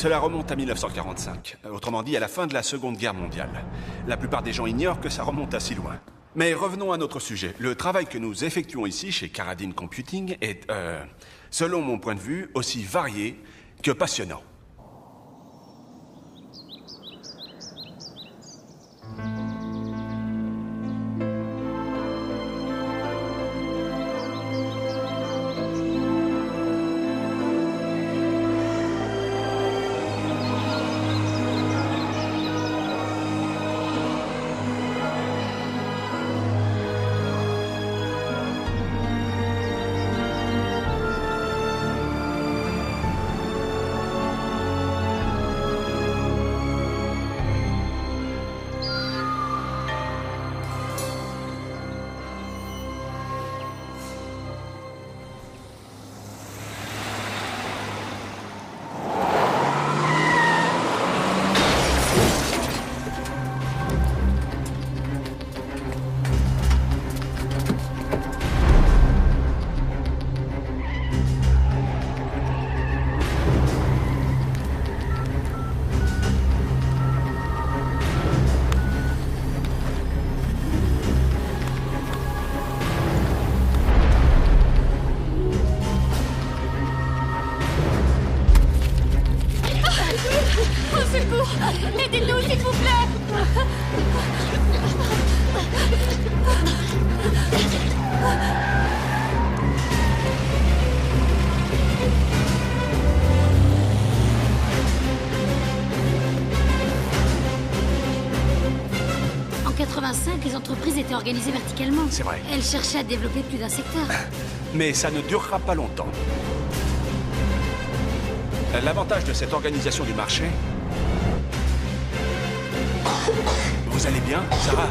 Cela remonte à 1945. Autrement dit, à la fin de la Seconde Guerre mondiale. La plupart des gens ignorent que ça remonte assez loin. Mais revenons à notre sujet. Le travail que nous effectuons ici, chez Caradine Computing, est, selon mon point de vue, aussi varié que passionnant. Aidez-nous, s'il vous plaît! En 85, les entreprises étaient organisées verticalement. C'est vrai. Elles cherchaient à développer plus d'un secteur. Mais ça ne durera pas longtemps. L'avantage de cette organisation du marché... Vous allez bien, Sarah?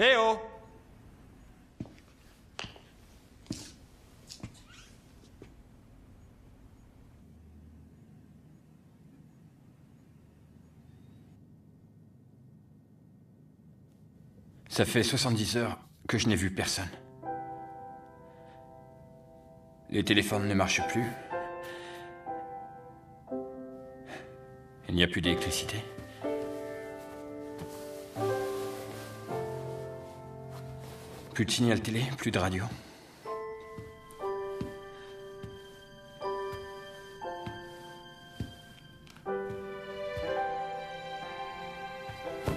Eh oh! Ça fait 70 heures que je n'ai vu personne. Les téléphones ne marchent plus. Il n'y a plus d'électricité. Plus de signal télé, plus de radio.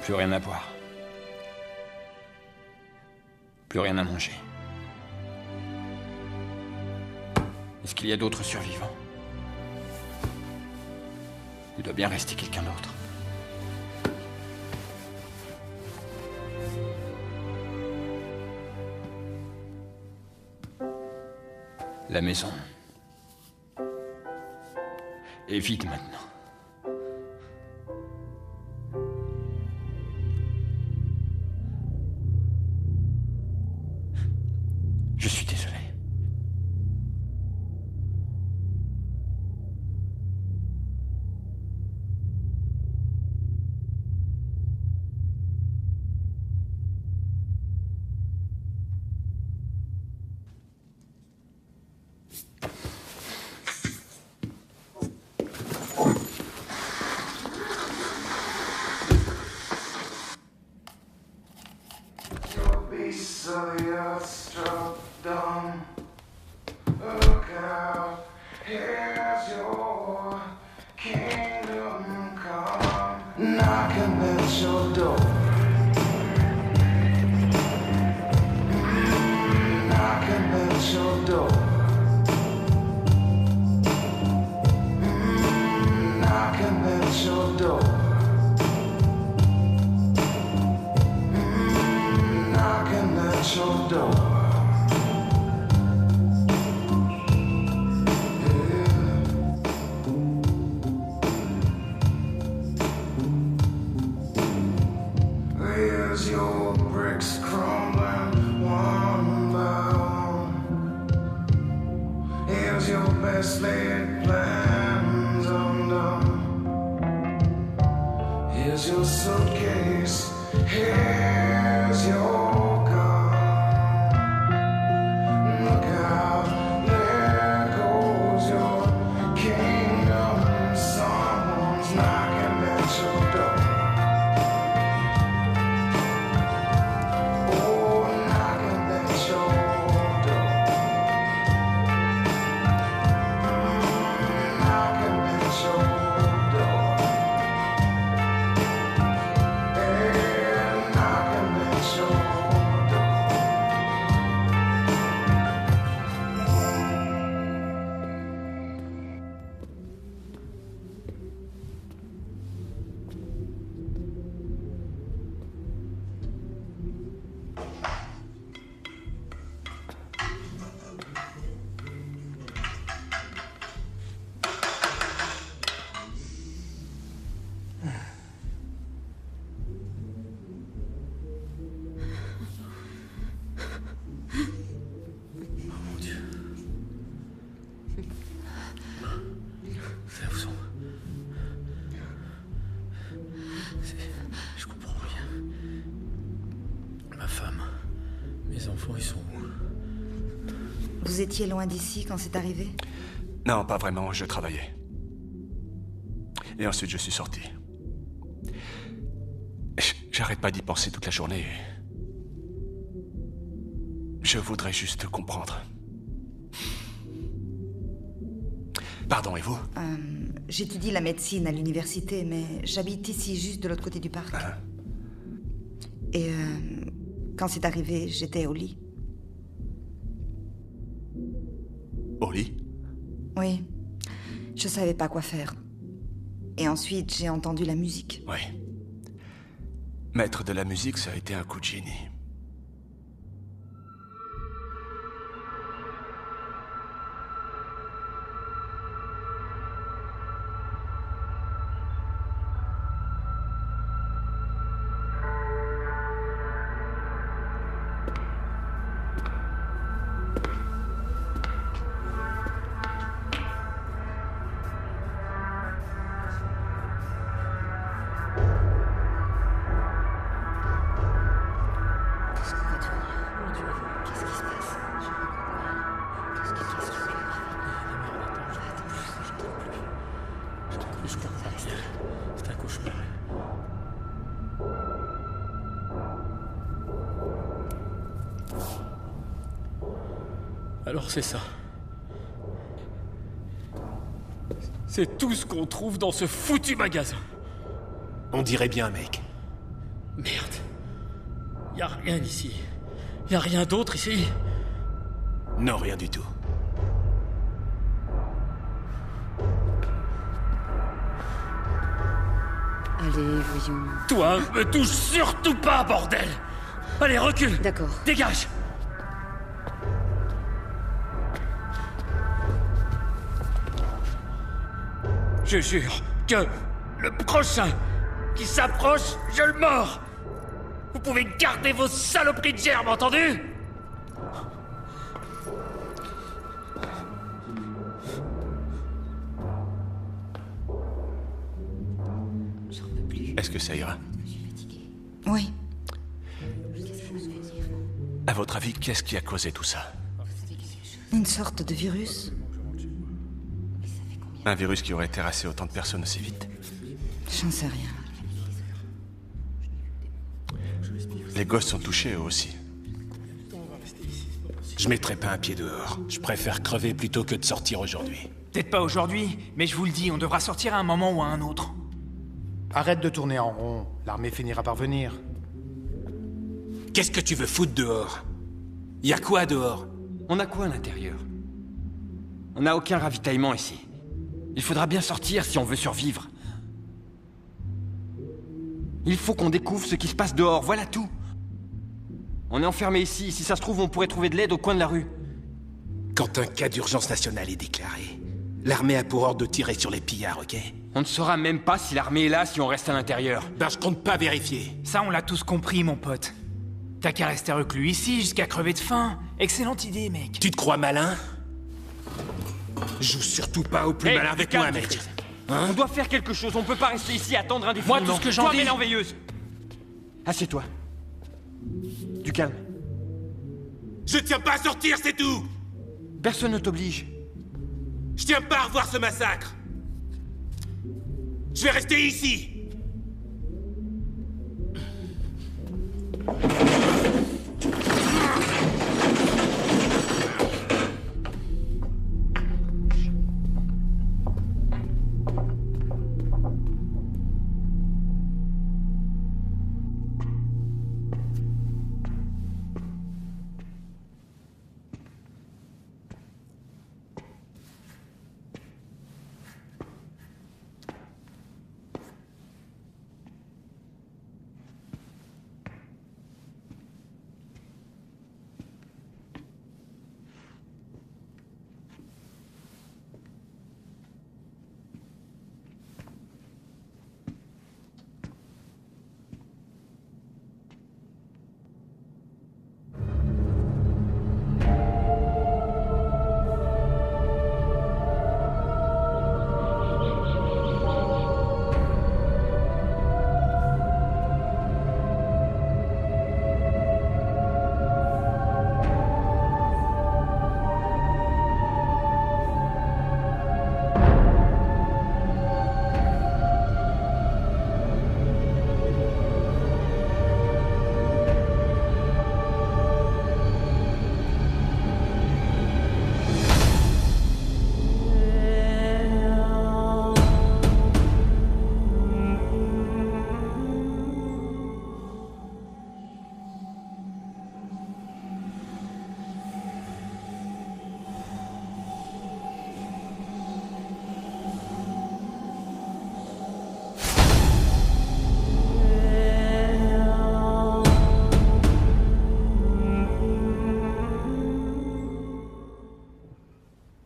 Plus rien à boire. Plus rien à manger. Est-ce qu'il y a d'autres survivants? Il doit bien rester quelqu'un d'autre. La maison est vide maintenant. Je suis désolé. Vous étiez loin d'ici quand c'est arrivé? Non, pas vraiment, je travaillais. Et ensuite, je suis sorti. J'arrête pas d'y penser toute la journée. Je voudrais juste comprendre. Pardon, et vous? J'étudie la médecine à l'université, mais j'habite ici, juste de l'autre côté du parc. Et quand c'est arrivé, j'étais au lit. Au lit? Oui. Je savais pas quoi faire. Et ensuite, j'ai entendu la musique. Oui. Maître de la musique, ça a été un coup de génie. Alors c'est ça. C'est tout ce qu'on trouve dans ce foutu magasin. On dirait bien, mec. Merde. Y a rien ici. Y a rien d'autre ici. Non, rien du tout. Allez, voyons. Toi, me touche surtout pas, bordel! Allez, recule! D'accord. Dégage! Je jure que le prochain qui s'approche, je le mords! Vous pouvez garder vos saloperies de germes, entendu? Est-ce que ça ira? Oui. À votre avis, qu'est-ce qui a causé tout ça? Une sorte de virus. Un virus qui aurait terrassé autant de personnes aussi vite? J'en sais rien. Les gosses sont touchés eux aussi. Je mettrai pas un pied dehors. Je préfère crever plutôt que de sortir aujourd'hui. Peut-être pas aujourd'hui, mais je vous le dis, on devra sortir à un moment ou à un autre. Arrête de tourner en rond. L'armée finira par venir. Qu'est-ce que tu veux foutre dehors? Y a quoi dehors? On a quoi à l'intérieur? On n'a aucun ravitaillement ici. Il faudra bien sortir si on veut survivre. Il faut qu'on découvre ce qui se passe dehors, voilà tout. On est enfermé ici, si ça se trouve on pourrait trouver de l'aide au coin de la rue. Quand un cas d'urgence nationale est déclaré, l'armée a pour ordre de tirer sur les pillards, ok? On ne saura même pas si l'armée est là si on reste à l'intérieur. Ben je compte pas vérifier. Ça, on l'a tous compris, mon pote. T'as qu'à rester reclus ici jusqu'à crever de faim. Excellente idée, mec. Tu te crois malin? Joue surtout pas au plus malin avec moi, mec. On doit faire quelque chose, on peut pas rester ici à attendre indéfiniment. Moi, tout ce que j'en Toi, dis... merveilleuse. Assieds-toi. Du calme. Je tiens pas à sortir, c'est tout! Personne ne t'oblige. Je tiens pas à revoir ce massacre! Je vais rester ici!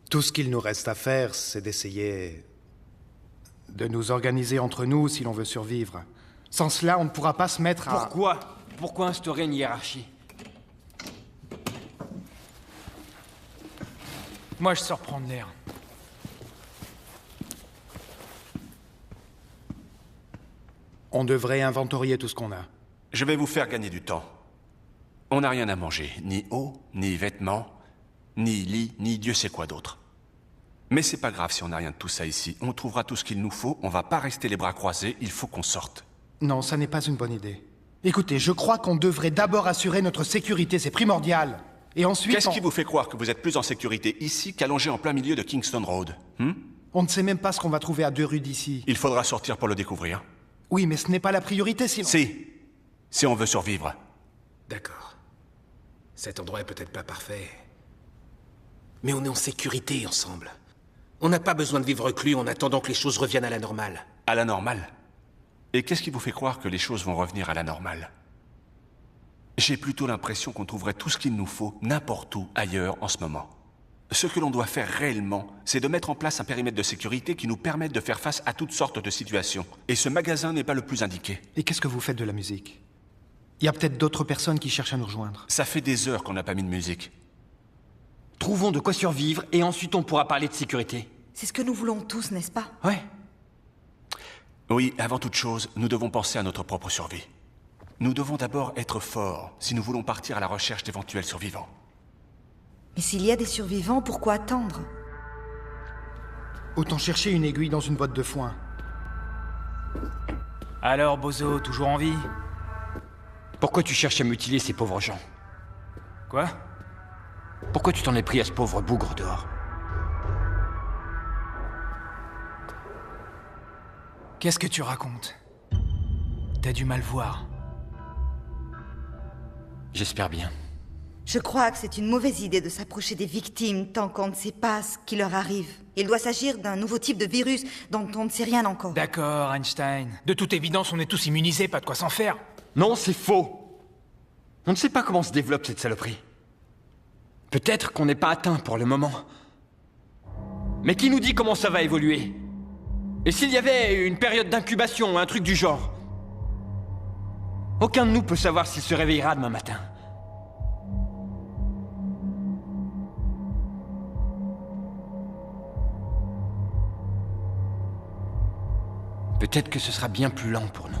Tout ce qu'il nous reste à faire, c'est d'essayer de nous organiser entre nous si l'on veut survivre. Sans cela, on ne pourra pas se mettre à... Pourquoi instaurer une hiérarchie? Moi, je sors prendre l'air. On devrait inventorier tout ce qu'on a. Je vais vous faire gagner du temps. On n'a rien à manger. Ni eau, ni vêtements, ni lit, ni Dieu sait quoi d'autre. Mais c'est pas grave si on n'a rien de tout ça ici. On trouvera tout ce qu'il nous faut, on va pas rester les bras croisés, il faut qu'on sorte. Non, ça n'est pas une bonne idée. Écoutez, je crois qu'on devrait d'abord assurer notre sécurité, c'est primordial. Et ensuite, Qu'est-ce qui vous fait croire que vous êtes plus en sécurité ici qu'allongé en plein milieu de Kingston Road? on ne sait même pas ce qu'on va trouver à 2 rues d'ici. Il faudra sortir pour le découvrir. Oui, mais ce n'est pas la priorité, sinon... Si on veut survivre. D'accord. Cet endroit est peut-être pas parfait. Mais on est en sécurité ensemble. On n'a pas besoin de vivre reclus en attendant que les choses reviennent à la normale. À la normale? Et qu'est-ce qui vous fait croire que les choses vont revenir à la normale? J'ai plutôt l'impression qu'on trouverait tout ce qu'il nous faut n'importe où ailleurs en ce moment. Ce que l'on doit faire réellement, c'est de mettre en place un périmètre de sécurité qui nous permette de faire face à toutes sortes de situations. Et ce magasin n'est pas le plus indiqué. Et qu'est-ce que vous faites de la musique? Il y a peut-être d'autres personnes qui cherchent à nous rejoindre. Ça fait des heures qu'on n'a pas mis de musique. Trouvons de quoi survivre et ensuite on pourra parler de sécurité. C'est ce que nous voulons tous, n'est-ce pas? Ouais. Oui, avant toute chose, nous devons penser à notre propre survie. Nous devons d'abord être forts si nous voulons partir à la recherche d'éventuels survivants. Mais s'il y a des survivants, pourquoi attendre? Autant chercher une aiguille dans une boîte de foin. Alors, Bozo, toujours en vie? Pourquoi tu cherches à mutiler ces pauvres gens? Quoi? Pourquoi tu t'en es pris à ce pauvre bougre dehors? Qu'est-ce que tu racontes? T'as du mal voir. J'espère bien. Je crois que c'est une mauvaise idée de s'approcher des victimes tant qu'on ne sait pas ce qui leur arrive. Il doit s'agir d'un nouveau type de virus dont on ne sait rien encore. D'accord, Einstein. De toute évidence, on est tous immunisés, pas de quoi s'en faire. Non, c'est faux. On ne sait pas comment se développe cette saloperie. Peut-être qu'on n'est pas atteint pour le moment. Mais qui nous dit comment ça va évoluer? Et s'il y avait une période d'incubation, un truc du genre? Aucun de nous peut savoir s'il se réveillera demain matin. Peut-être que ce sera bien plus lent pour nous.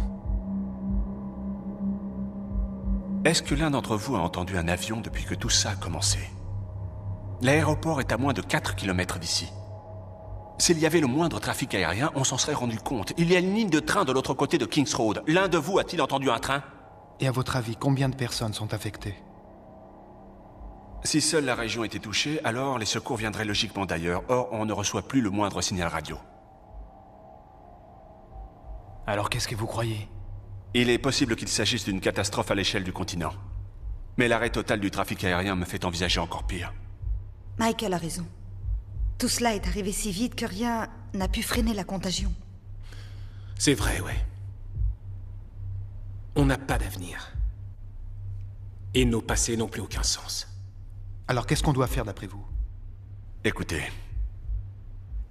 Est-ce que l'un d'entre vous a entendu un avion depuis que tout ça a commencé? L'aéroport est à moins de 4 km d'ici. S'il y avait le moindre trafic aérien, on s'en serait rendu compte. Il y a une ligne de train de l'autre côté de Kings Road. L'un de vous a-t-il entendu un train? Et à votre avis, combien de personnes sont affectées? Si seule la région était touchée, alors les secours viendraient logiquement d'ailleurs. Or, on ne reçoit plus le moindre signal radio. Alors qu'est-ce que vous croyez? Il est possible qu'il s'agisse d'une catastrophe à l'échelle du continent. Mais l'arrêt total du trafic aérien me fait envisager encore pire. Michael a raison. Tout cela est arrivé si vite que rien n'a pu freiner la contagion. C'est vrai, ouais. On n'a pas d'avenir. Et nos passés n'ont plus aucun sens. Alors qu'est-ce qu'on doit faire d'après vous? Écoutez,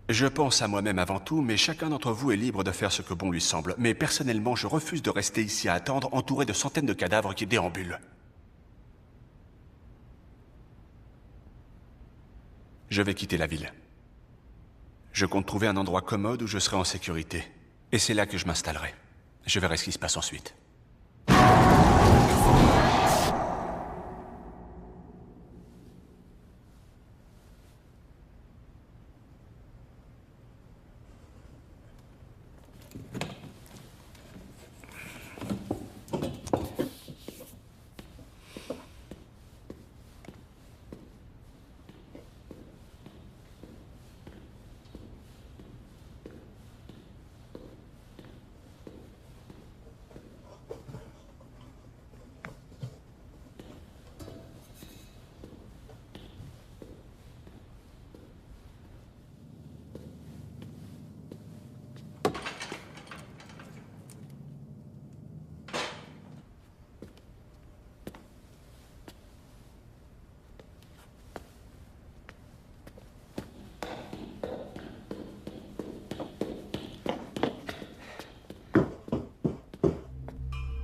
je pense à moi-même avant tout, mais chacun d'entre vous est libre de faire ce que bon lui semble. Mais personnellement, je refuse de rester ici à attendre, entouré de centaines de cadavres qui déambulent. Je vais quitter la ville. Je compte trouver un endroit commode où je serai en sécurité. Et c'est là que je m'installerai. Je verrai ce qui se passe ensuite.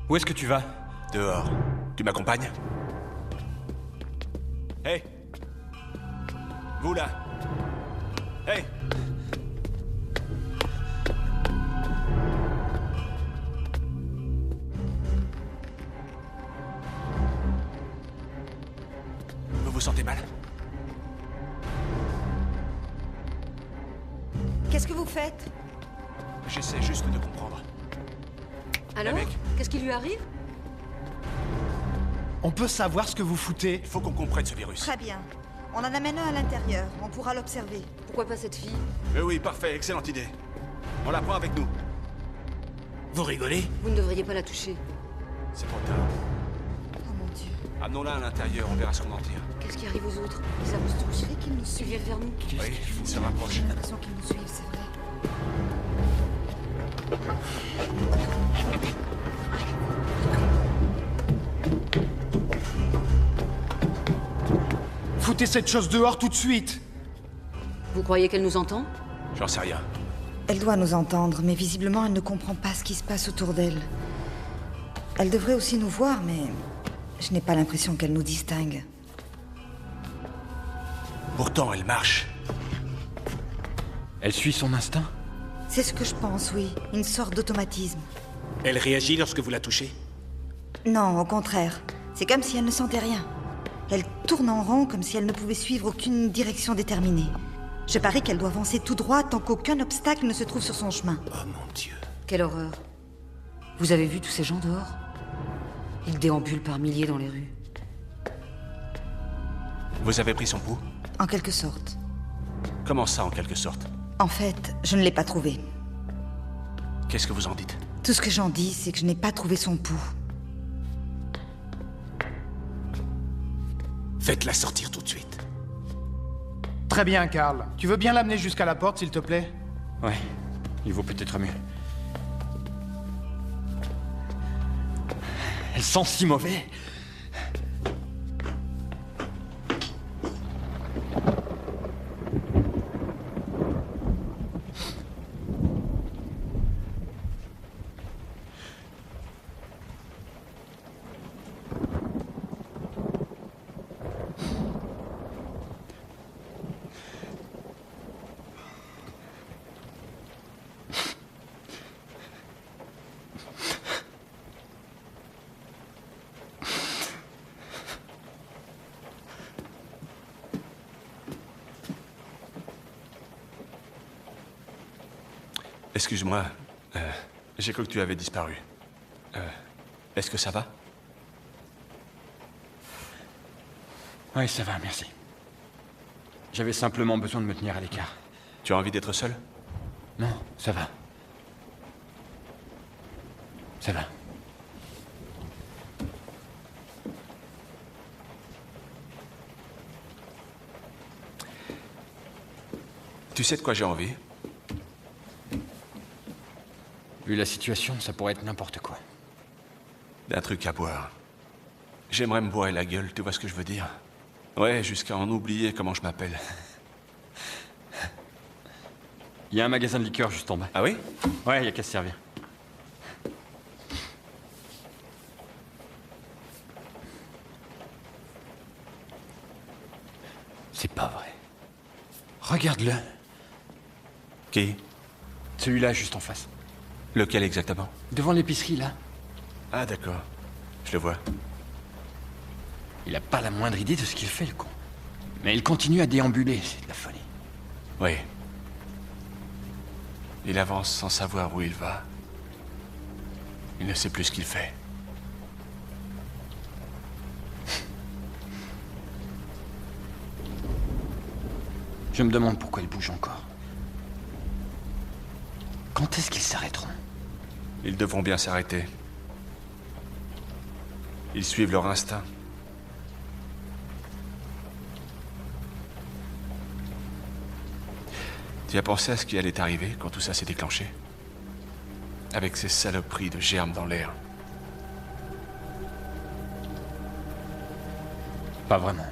Où est-ce que tu vas? Dehors. Tu m'accompagnes? Hey! Vous là! Hey! Vous vous sentez mal? Qu'est-ce que vous faites? J'essaie juste de comprendre. Alors? mec. Qu'est-ce qui lui arrive? On peut savoir ce que vous foutez? Il faut qu'on comprenne ce virus. Très bien. On en amène un à l'intérieur. On pourra l'observer. Pourquoi pas cette fille? Oui, parfait, excellente idée. On la prend avec nous. Vous rigolez? Vous ne devriez pas la toucher. C'est trop tard. Oh mon Dieu. Amenons-la à l'intérieur, on verra ce qu'on en tire. Qu'est-ce qui arrive aux autres? Ils avancent tous. Je dirais qu'ils nous Ils suivent. viennent vers nous. Oui, il se rapproche. J'ai l'impression qu'ils nous suivent, c'est vrai. Foutez cette chose dehors tout de suite! Vous croyez qu'elle nous entend? J'en sais rien. Elle doit nous entendre, mais visiblement elle ne comprend pas ce qui se passe autour d'elle. Elle devrait aussi nous voir, mais je n'ai pas l'impression qu'elle nous distingue. Pourtant, elle marche. Elle suit son instinct? C'est ce que je pense, oui. Une sorte d'automatisme. Elle réagit lorsque vous la touchez? Non, au contraire. C'est comme si elle ne sentait rien. Elle tourne en rond comme si elle ne pouvait suivre aucune direction déterminée. Je parie qu'elle doit avancer tout droit tant qu'aucun obstacle ne se trouve sur son chemin. Oh mon Dieu. Quelle horreur. Vous avez vu tous ces gens dehors? Ils déambulent par milliers dans les rues. Vous avez pris son pouls? En quelque sorte. Comment ça, en quelque sorte? En fait, je ne l'ai pas trouvé. Qu'est-ce que vous en dites? Tout ce que j'en dis, c'est que je n'ai pas trouvé son pouls. Faites-la sortir tout de suite. Très bien, Karl. Tu veux bien l'amener jusqu'à la porte, s'il te plaît? Ouais, il vaut peut-être mieux. Elle sent si mauvais. Excuse-moi, j'ai cru que tu avais disparu. Est-ce que ça va? Oui, ça va, merci. J'avais simplement besoin de me tenir à l'écart. Tu as envie d'être seul? Non, ça va. Ça va. Tu sais de quoi j'ai envie? Vu la situation, ça pourrait être n'importe quoi. D'un truc à boire. J'aimerais me bourrer la gueule, tu vois ce que je veux dire? Ouais, jusqu'à en oublier comment je m'appelle. Il y a un magasin de liqueurs juste en bas. Ah oui? Ouais, il y a qu'à se servir. C'est pas vrai. Regarde-le. Qui? Celui-là, juste en face. Lequel exactement? Devant l'épicerie, là. Ah d'accord, je le vois. Il a pas la moindre idée de ce qu'il fait, le con. Mais il continue à déambuler, c'est de la folie. Oui. Il avance sans savoir où il va. Il ne sait plus ce qu'il fait. Je me demande pourquoi ils bougent encore. Quand est-ce qu'ils s'arrêteront? Ils devront bien s'arrêter. Ils suivent leur instinct. Tu as pensé à ce qui allait arriver quand tout ça s'est déclenché? Avec ces saloperies de germes dans l'air. Pas vraiment.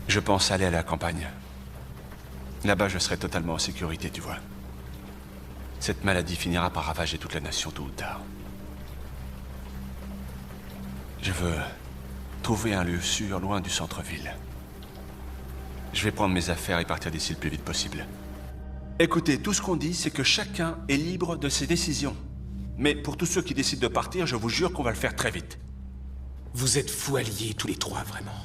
Je pense aller à la campagne. Là-bas, je serai totalement en sécurité, tu vois. Cette maladie finira par ravager toute la nation tôt ou tard. Je veux trouver un lieu sûr, loin du centre-ville. Je vais prendre mes affaires et partir d'ici le plus vite possible. Écoutez, tout ce qu'on dit, c'est que chacun est libre de ses décisions. Mais pour tous ceux qui décident de partir, je vous jure qu'on va le faire très vite. Vous êtes fous alliés tous les trois, vraiment.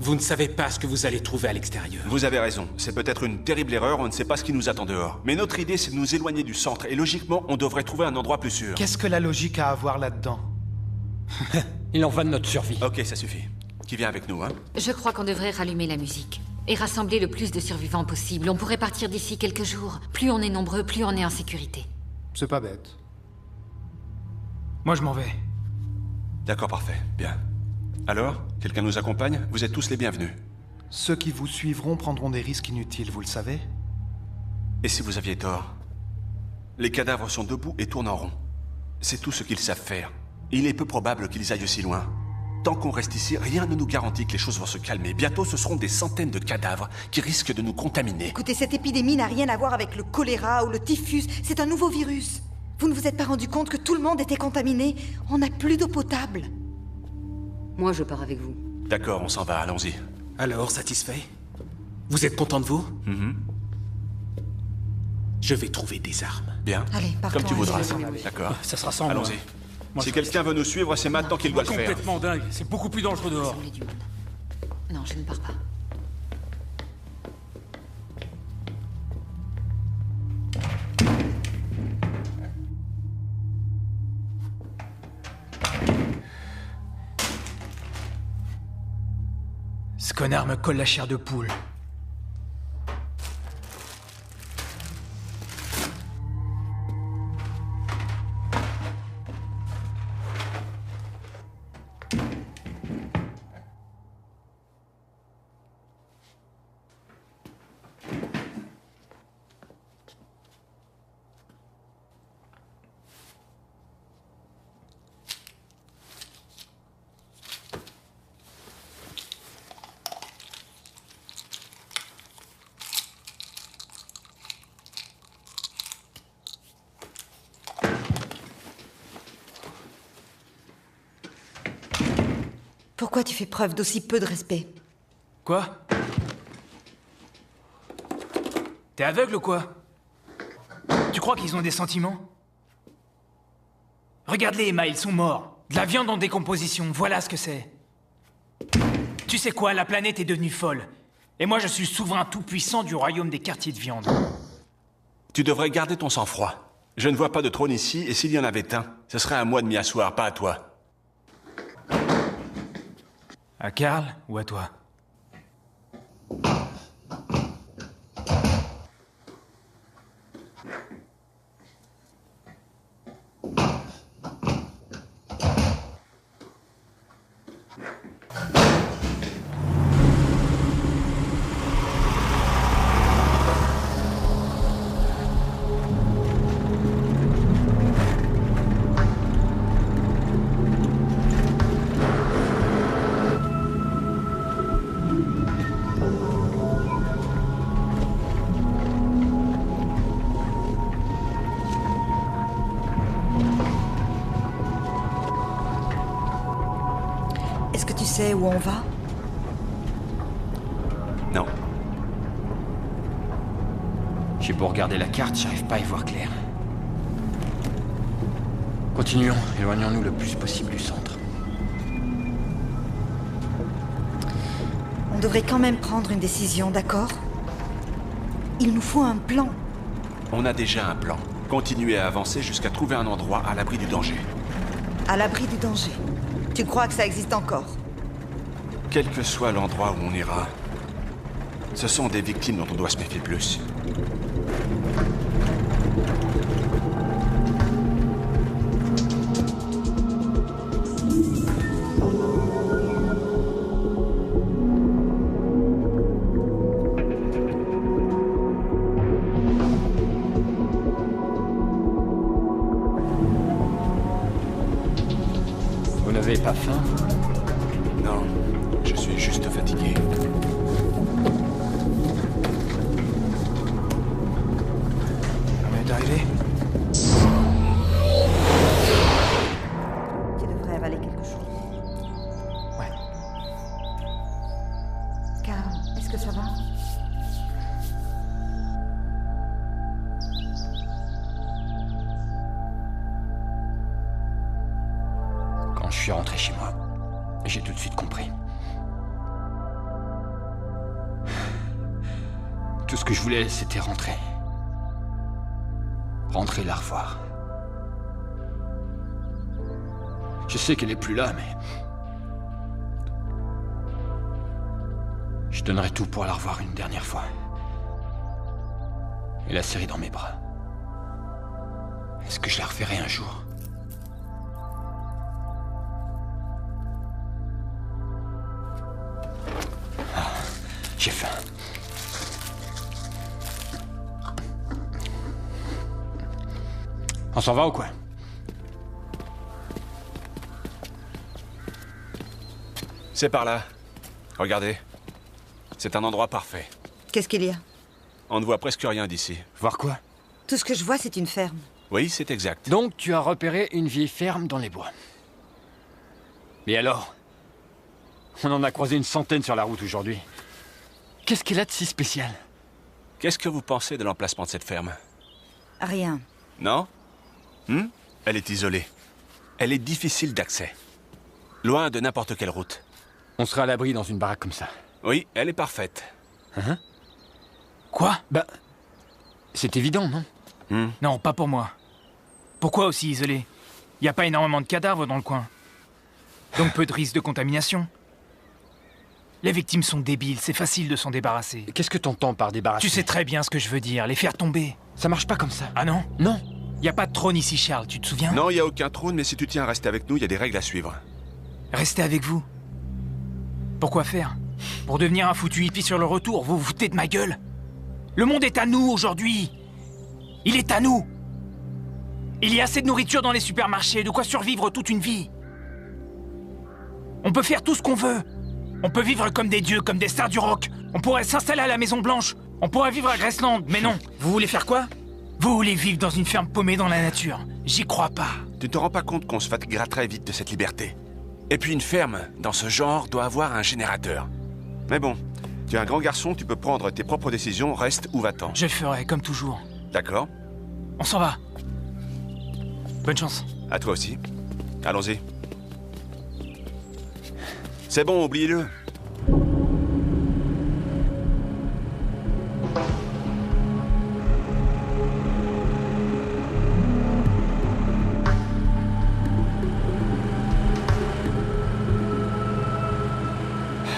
Vous ne savez pas ce que vous allez trouver à l'extérieur. Vous avez raison. C'est peut-être une terrible erreur, on ne sait pas ce qui nous attend dehors. Mais notre idée, c'est de nous éloigner du centre, et logiquement, on devrait trouver un endroit plus sûr. Qu'est-ce que la logique a à voir là-dedans? Il en va de notre survie. Ok, ça suffit. Qui vient avec nous, hein? Je crois qu'on devrait rallumer la musique. Et rassembler le plus de survivants possible. On pourrait partir d'ici quelques jours. Plus on est nombreux, plus on est en sécurité. C'est pas bête. Moi, je m'en vais. D'accord, parfait. Bien. Alors, quelqu'un nous accompagne? Vous êtes tous les bienvenus. Ceux qui vous suivront prendront des risques inutiles, vous le savez? Et si vous aviez tort? Les cadavres sont debout et tournent en rond. C'est tout ce qu'ils savent faire. Il est peu probable qu'ils aillent aussi loin. Tant qu'on reste ici, rien ne nous garantit que les choses vont se calmer. Bientôt, ce seront des centaines de cadavres qui risquent de nous contaminer. Écoutez, cette épidémie n'a rien à voir avec le choléra ou le typhus. C'est un nouveau virus. Vous ne vous êtes pas rendu compte que tout le monde était contaminé? On n'a plus d'eau potable. Moi, je pars avec vous. D'accord, on s'en va, allons-y. Alors, satisfait? Vous êtes content de vous? Je vais trouver des armes. Bien. Allez, partons. Comme tu voudras. allez. D'accord. Ça sera sans moi. Allons-y. Moi, Si je quelqu'un veut nous suivre, c'est maintenant qu'il doit le faire. Complètement dingue. C'est beaucoup plus dangereux dehors. Rassembler du monde. Non, je ne pars pas. Ce connard me colle la chair de poule. Pourquoi tu fais preuve d'aussi peu de respect? Quoi? T'es aveugle ou quoi? Tu crois qu'ils ont des sentiments? Regarde-les, Emma, ils sont morts. De la viande en décomposition, voilà ce que c'est. Tu sais quoi, la planète est devenue folle. Et moi, je suis le souverain tout-puissant du royaume des quartiers de viande. Tu devrais garder ton sang-froid. Je ne vois pas de trône ici, et s'il y en avait un, ce serait à moi de m'y asseoir, pas à toi. À Karl ou à toi? Est-ce que tu sais où on va? Non. J'ai beau regarder la carte, j'arrive pas à y voir clair. Continuons, éloignons-nous le plus possible du centre. On devrait quand même prendre une décision, d'accord? Il nous faut un plan. On a déjà un plan. Continuer à avancer jusqu'à trouver un endroit à l'abri du danger. À l'abri du danger. Tu crois que ça existe encore? Quel que soit l'endroit où on ira, ce sont des victimes dont on doit se méfier plus. Vous n'avez pas faim? Non, je suis juste fatigué. On est arrivé? Tu devrais avaler quelque chose. Ouais. Karl, est-ce que ça va? Quand je suis rentré chez moi, j'ai tout de suite compris. Tout ce que je voulais, c'était rentrer. Rentrer la revoir. Je sais qu'elle est plus là, mais... je donnerais tout pour la revoir une dernière fois. Et la serrer dans mes bras. Est-ce que je la reverrai un jour? Ah, j'ai faim. On s'en va ou quoi? C'est par là. Regardez. C'est un endroit parfait. Qu'est-ce qu'il y a? On ne voit presque rien d'ici. Voir quoi? Tout ce que je vois, c'est une ferme. Oui, c'est exact. Donc tu as repéré une vieille ferme dans les bois. Et alors? On en a croisé une centaine sur la route aujourd'hui. Qu'est-ce qu'elle a de si spécial? Qu'est-ce que vous pensez de l'emplacement de cette ferme? Rien. Non? Elle est isolée. Elle est difficile d'accès. Loin de n'importe quelle route. On sera à l'abri dans une baraque comme ça. Oui, elle est parfaite. Hein? Quoi? Bah... c'est évident, non? Non, pas pour moi. Pourquoi aussi isolé? Y a pas énormément de cadavres dans le coin. Donc peu de risque de contamination. Les victimes sont débiles, c'est facile de s'en débarrasser. Qu'est-ce que t'entends par débarrasser? Tu sais très bien ce que je veux dire, les faire tomber. Ça marche pas comme ça. Ah non? Non. Y a pas de trône ici, Charles, tu te souviens? Non, il n'y a aucun trône, mais si tu tiens à rester avec nous, il y a des règles à suivre. Restez avec vous. Pourquoi faire? Pour devenir un foutu hippie sur le retour, vous vous foutez de ma gueule? Le monde est à nous aujourd'hui. Il est à nous. Il y a assez de nourriture dans les supermarchés, de quoi survivre toute une vie. On peut faire tout ce qu'on veut. On peut vivre comme des dieux, comme des stars du rock. On pourrait s'installer à la Maison Blanche. On pourrait vivre à Graceland, mais non. Vous voulez faire quoi? Vous voulez vivre dans une ferme paumée dans la nature. J'y crois pas. Tu te rends pas compte qu'on se fatiguera très vite de cette liberté. Et puis une ferme, dans ce genre, doit avoir un générateur. Mais bon, tu es un grand garçon, tu peux prendre tes propres décisions, reste ou va-t'en. Je le ferai, comme toujours. D'accord? On s'en va. Bonne chance. À toi aussi. Allons-y. C'est bon, oubliez-le.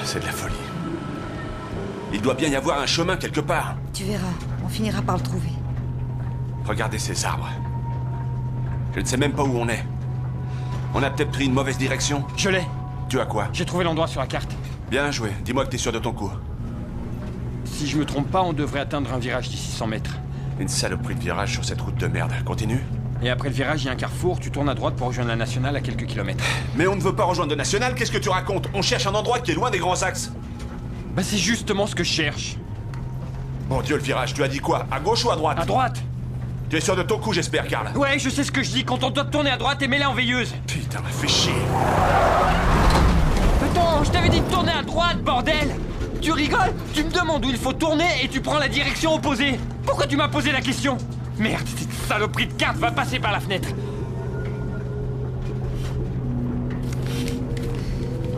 C'est de la folie. Il doit bien y avoir un chemin quelque part. Tu verras, on finira par le trouver. Regardez ces arbres. Je ne sais même pas où on est. On a peut-être pris une mauvaise direction. Je l'ai. Tu as quoi? J'ai trouvé l'endroit sur la carte. Bien joué. Dis-moi que t'es sûr de ton coup. Si je me trompe pas, on devrait atteindre un virage d'ici 100 mètres. Une saloperie de virage sur cette route de merde. Continue. Et après le virage, il y a un carrefour, tu tournes à droite pour rejoindre la nationale à quelques kilomètres. Mais on ne veut pas rejoindre le national, qu'est-ce que tu racontes? On cherche un endroit qui est loin des grands axes. Bah c'est justement ce que je cherche. Bon Dieu, le virage, tu as dit quoi? À gauche ou à droite? À droite. Tu es sûr de ton coup, j'espère, Karl? Ouais, je sais ce que je dis. Quand on doit tourner à droite et mêler en veilleuse. Putain, fais chier. Attends, je t'avais dit de tourner à droite, bordel! Tu rigoles? Tu me demandes où il faut tourner et tu prends la direction opposée. Pourquoi tu m'as posé la question? Merde, cette saloperie de carte va passer par la fenêtre.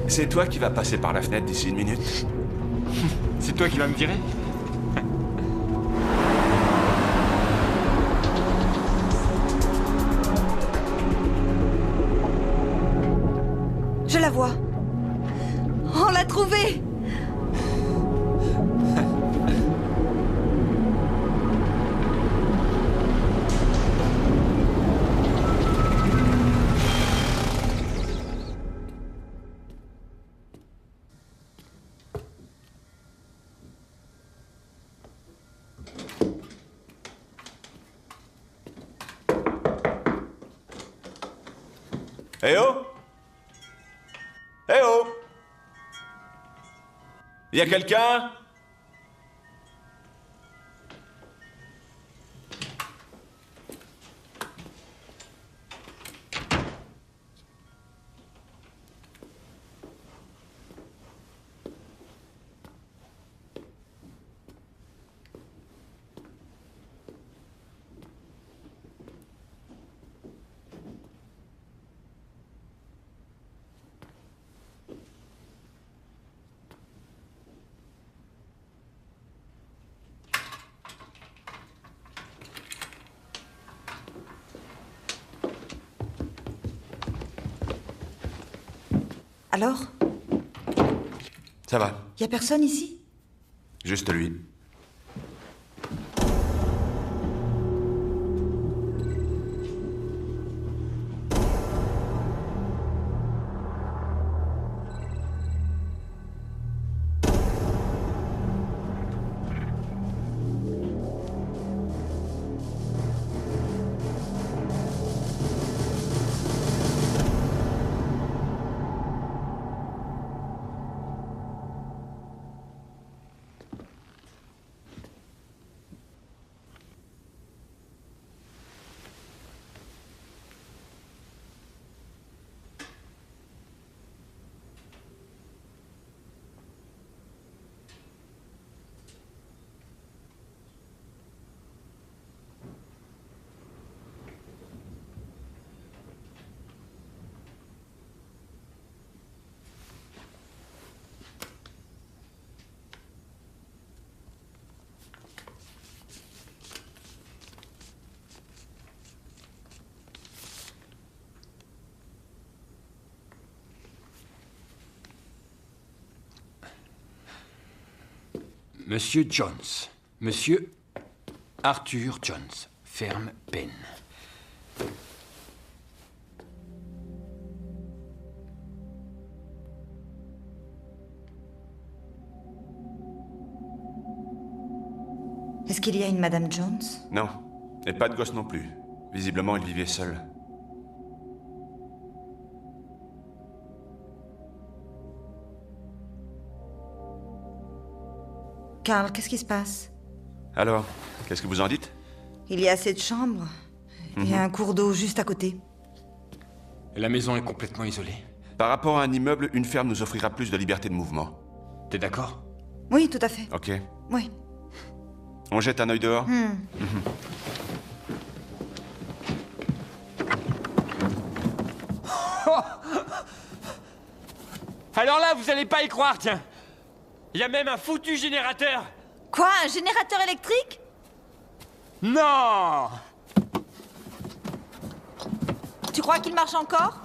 C'est toi qui vas passer par la fenêtre d'ici une minute? C'est toi qui vas me virer? Je la vois. On l'a trouvée! Eh oh! Eh oh! Y a quelqu'un? Alors? Ça va. Y a personne ici? Juste lui. Monsieur Jones. Monsieur Arthur Jones. Ferme Penn. Est-ce qu'il y a une Madame Jones? Non. Et pas de gosse non plus. Visiblement, il vivait seul. Carl, qu'est-ce qui se passe? Alors, qu'est-ce que vous en dites? Il y a assez de chambres. Il y a un cours d'eau juste à côté. La maison est complètement isolée. Par rapport à un immeuble, une ferme nous offrira plus de liberté de mouvement. T'es d'accord? Oui, tout à fait. Ok. Oui. On jette un œil dehors? Alors là, vous allez pas y croire, tiens. Il y a même un foutu générateur. Quoi? Un générateur électrique? Non! Tu crois qu'il marche encore?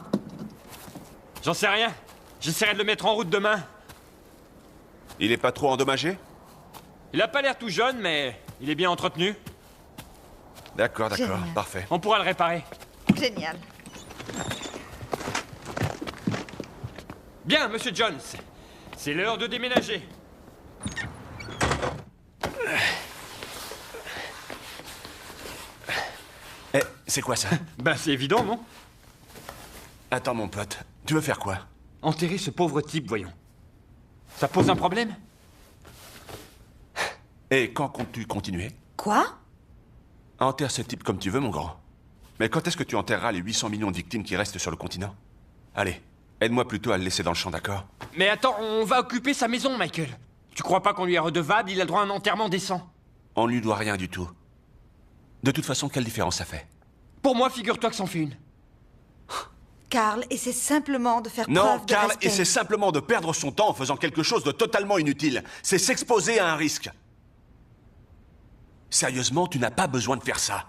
J'en sais rien. J'essaierai de le mettre en route demain. Il est pas trop endommagé? Il a pas l'air tout jeune, mais il est bien entretenu. D'accord, Génial. parfait. On pourra le réparer. Génial. Bien, Monsieur Jones. C'est l'heure de déménager. Eh, c'est quoi ça? Ben, c'est évident, non? Attends, mon pote. Tu veux faire quoi? Enterrer ce pauvre type, voyons. Ça pose un problème? Et quand comptes-tu continuer? Quoi? Enterre ce type comme tu veux, mon grand. Mais quand est-ce que tu enterreras les 800 millions de victimes qui restent sur le continent? Allez, aide-moi plutôt à le laisser dans le champ, d'accord? Mais attends, on va occuper sa maison, Michael. Tu crois pas qu'on lui est redevable? Il a le droit à un enterrement décent. On ne lui doit rien du tout. De toute façon, quelle différence ça fait? Pour moi, figure-toi que c'en fait une. Carl, essaie simplement de faire Non, preuve de Carl respect. essaie simplement de perdre son temps en faisant quelque chose de totalement inutile. C'est s'exposer à un risque. Sérieusement, tu n'as pas besoin de faire ça.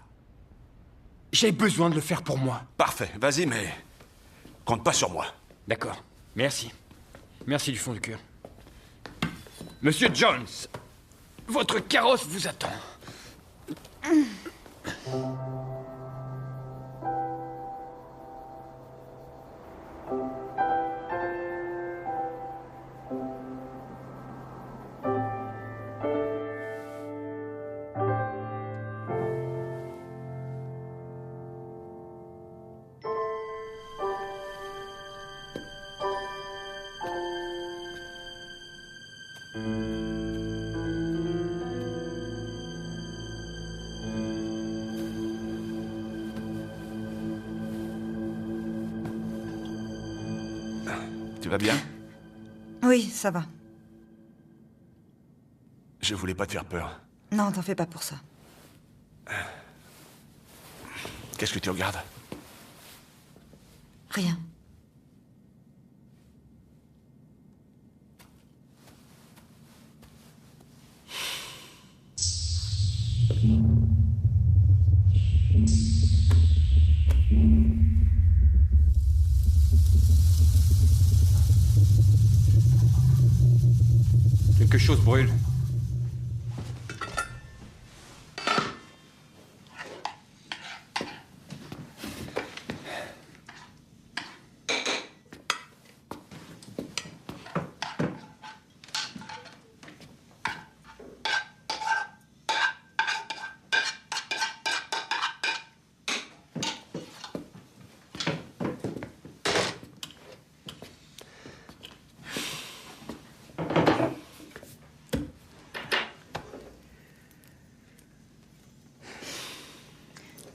J'ai besoin de le faire pour moi. Parfait, vas-y, mais compte pas sur moi. D'accord. Merci. Merci du fond du cœur. Monsieur Jones, votre carrosse vous attend. Tu vas bien? Oui, ça va. Je voulais pas te faire peur. Non, t'en fais pas pour ça. Qu'est-ce que tu regardes? Rien. Quelque chose brûle.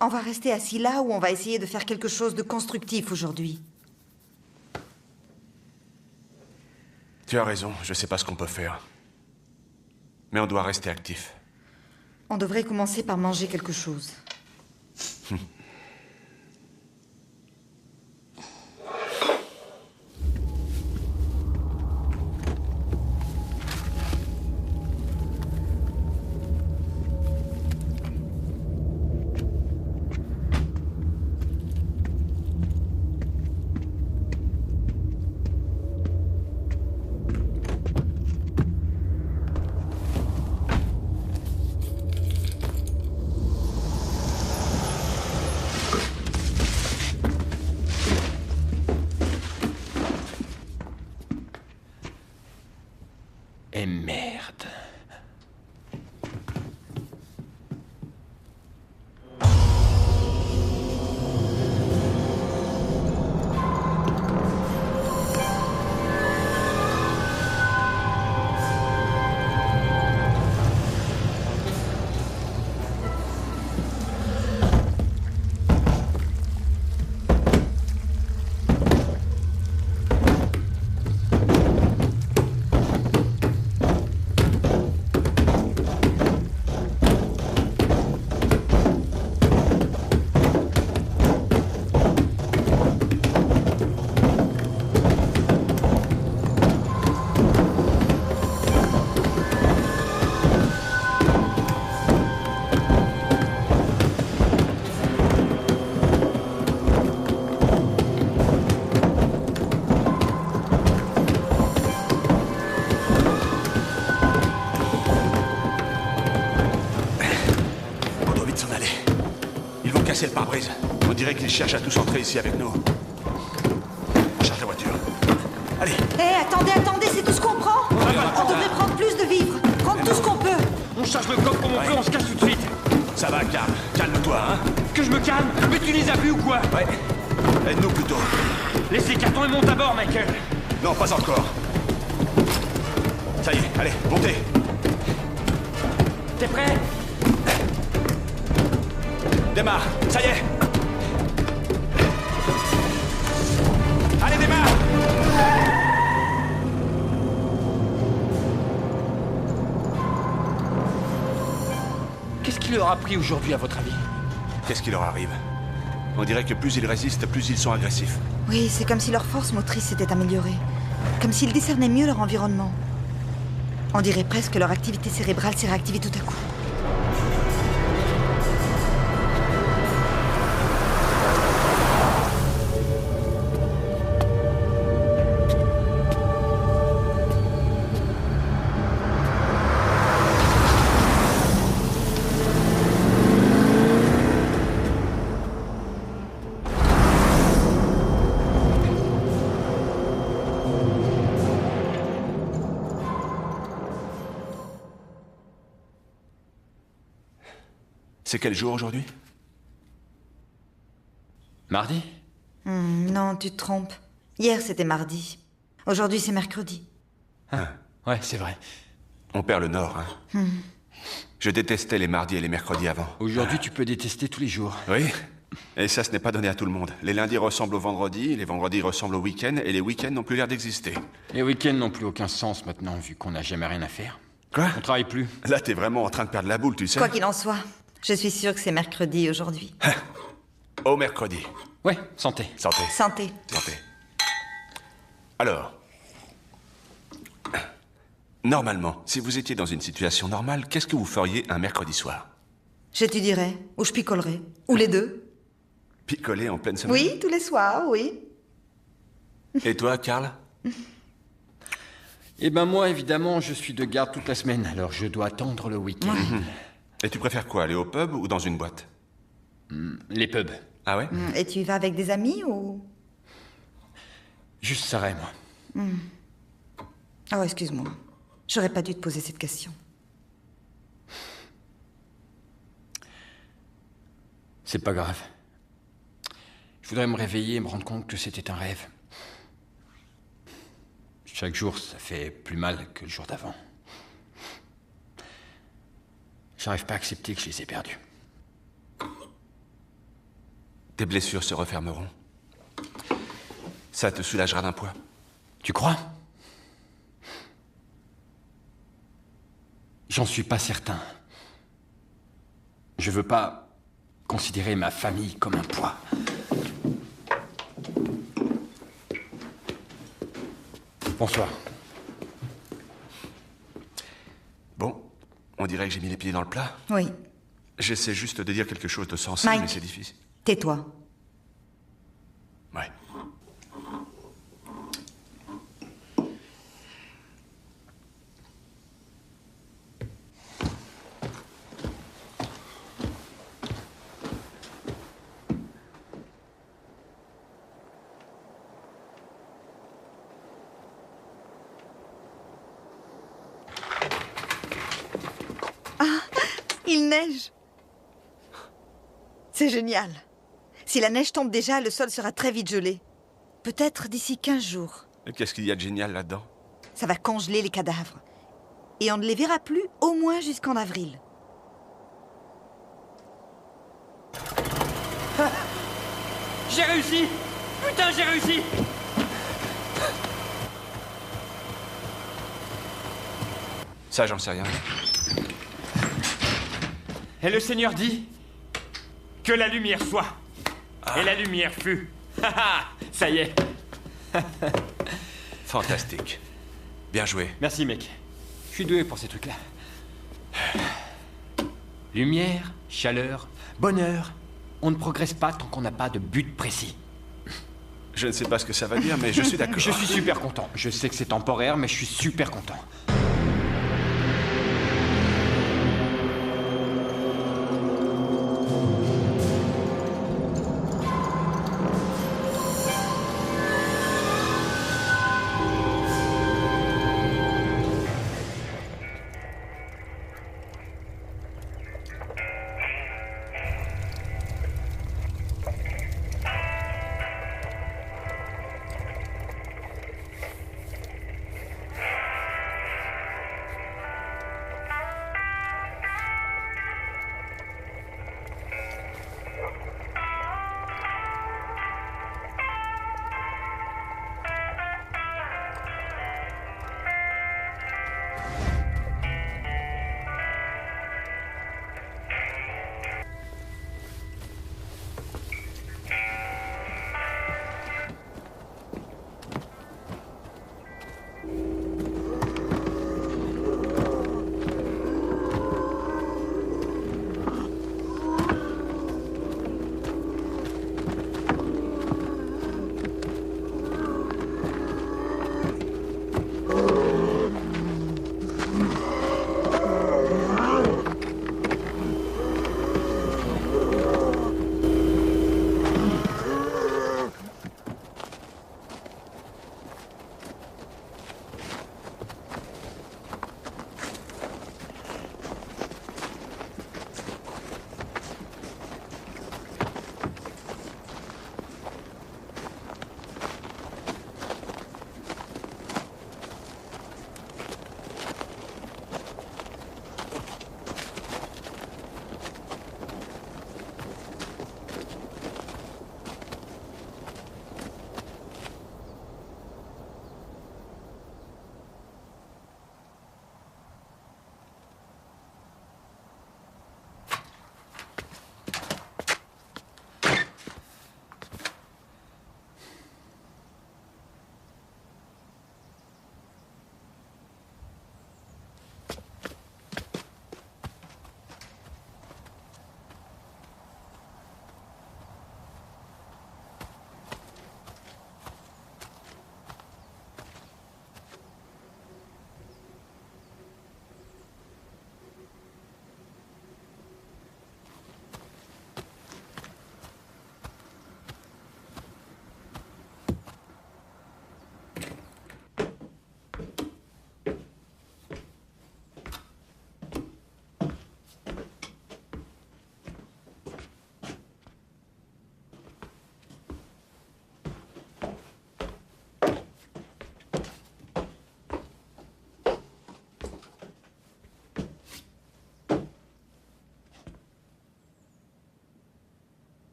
On va rester assis là ou on va essayer de faire quelque chose de constructif aujourd'hui? Tu as raison, je sais pas ce qu'on peut faire. Mais on doit rester actif. On devrait commencer par manger quelque chose. Et merde. C'est le pare-brise. On dirait qu'ils cherchent à tous entrer ici avec nous. Charge la voiture. Allez. Hé, attendez, c'est tout ce qu'on prend. On devrait prendre plus de vivres. Prendre tout ce qu'on peut. On charge le coffre comme on peut, on se casse tout de suite. Ça va, calme-toi, hein. Que je me calme? Mais tu les as vus ou quoi? Ouais. Aide-nous plutôt. Laisse les cartons et monte à bord, Michael. Non, pas encore. Ça y est, allez, montez. T'es prêt? Démarre, ça y est. Allez, démarre. Qu'est-ce qui leur a pris aujourd'hui, à votre avis? Qu'est-ce qui leur arrive? On dirait que plus ils résistent, plus ils sont agressifs. Oui, c'est comme si leur force motrice s'était améliorée. Comme s'ils discernaient mieux leur environnement. On dirait presque que leur activité cérébrale s'est réactivée tout à coup. C'est quel jour aujourd'hui? Mardi? Non, tu te trompes. Hier, c'était mardi. Aujourd'hui, c'est mercredi. Ah, ouais, c'est vrai. On perd le nord, hein. Je détestais les mardis et les mercredis avant. Aujourd'hui, tu peux détester tous les jours. Oui. Et ça, ce n'est pas donné à tout le monde. Les lundis ressemblent aux vendredis, les vendredis ressemblent aux week-ends, et les week-ends n'ont plus l'air d'exister. Les week-ends n'ont plus aucun sens maintenant, vu qu'on n'a jamais rien à faire. Quoi? On travaille plus. Là, t'es vraiment en train de perdre la boule, tu sais. Quoi qu'il en soit, je suis sûre que c'est mercredi aujourd'hui. Au mercredi. Ouais, santé. Santé. Santé. Santé. Alors, normalement, si vous étiez dans une situation normale, qu'est-ce que vous feriez un mercredi soir? J'étudierais, ou je picolerais, ou les deux. Picoler en pleine semaine? Oui, tous les soirs, oui. Et toi, Karl? Eh ben moi, évidemment, je suis de garde toute la semaine, alors je dois attendre le week-end. Et tu préfères quoi, aller au pub ou dans une boîte? Les pubs. Ah ouais? Et tu y vas avec des amis ou... Juste Sarah et moi. Oh, excuse-moi. J'aurais pas dû te poser cette question. C'est pas grave. Je voudrais me réveiller et me rendre compte que c'était un rêve. Chaque jour, ça fait plus mal que le jour d'avant. J'arrive pas à accepter que je les ai perdus. Tes blessures se refermeront. Ça te soulagera d'un poids. Tu crois? J'en suis pas certain. Je veux pas considérer ma famille comme un poids. Bonsoir. Bon, on dirait que j'ai mis les pieds dans le plat. Oui. J'essaie juste de dire quelque chose de sensé, Mike. mais c'est difficile. Tais-toi. Ouais. Il neige. C'est génial. Si la neige tombe déjà, le sol sera très vite gelé. Peut-être d'ici 15 jours. Et qu'est-ce qu'il y a de génial là-dedans? Ça va congeler les cadavres. Et on ne les verra plus au moins jusqu'en avril. J'ai réussi! Putain, j'ai réussi! Ça, j'en sais rien. Et le Seigneur dit que la lumière soit. Et la lumière fut. Ça y est. Fantastique. Bien joué. Merci, mec. Je suis doué pour ces trucs-là. Lumière, chaleur, bonheur. On ne progresse pas tant qu'on n'a pas de but précis. Je ne sais pas ce que ça va dire, mais je suis d'accord. Je suis super content. Je sais que c'est temporaire, mais je suis super content.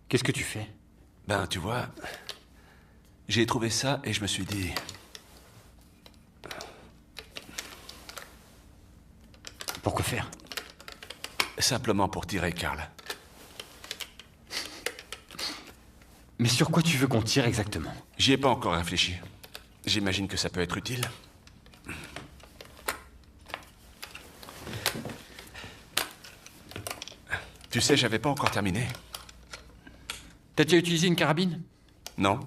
Qu'est-ce que tu fais? Ben, tu vois, j'ai trouvé ça et je me suis dit... Pourquoi faire? Simplement pour tirer Karl. Mais sur quoi tu veux qu'on tire exactement? J'y ai pas encore réfléchi. J'imagine que ça peut être utile. Tu sais, j'avais pas encore terminé. T'as déjà utilisé une carabine? Non.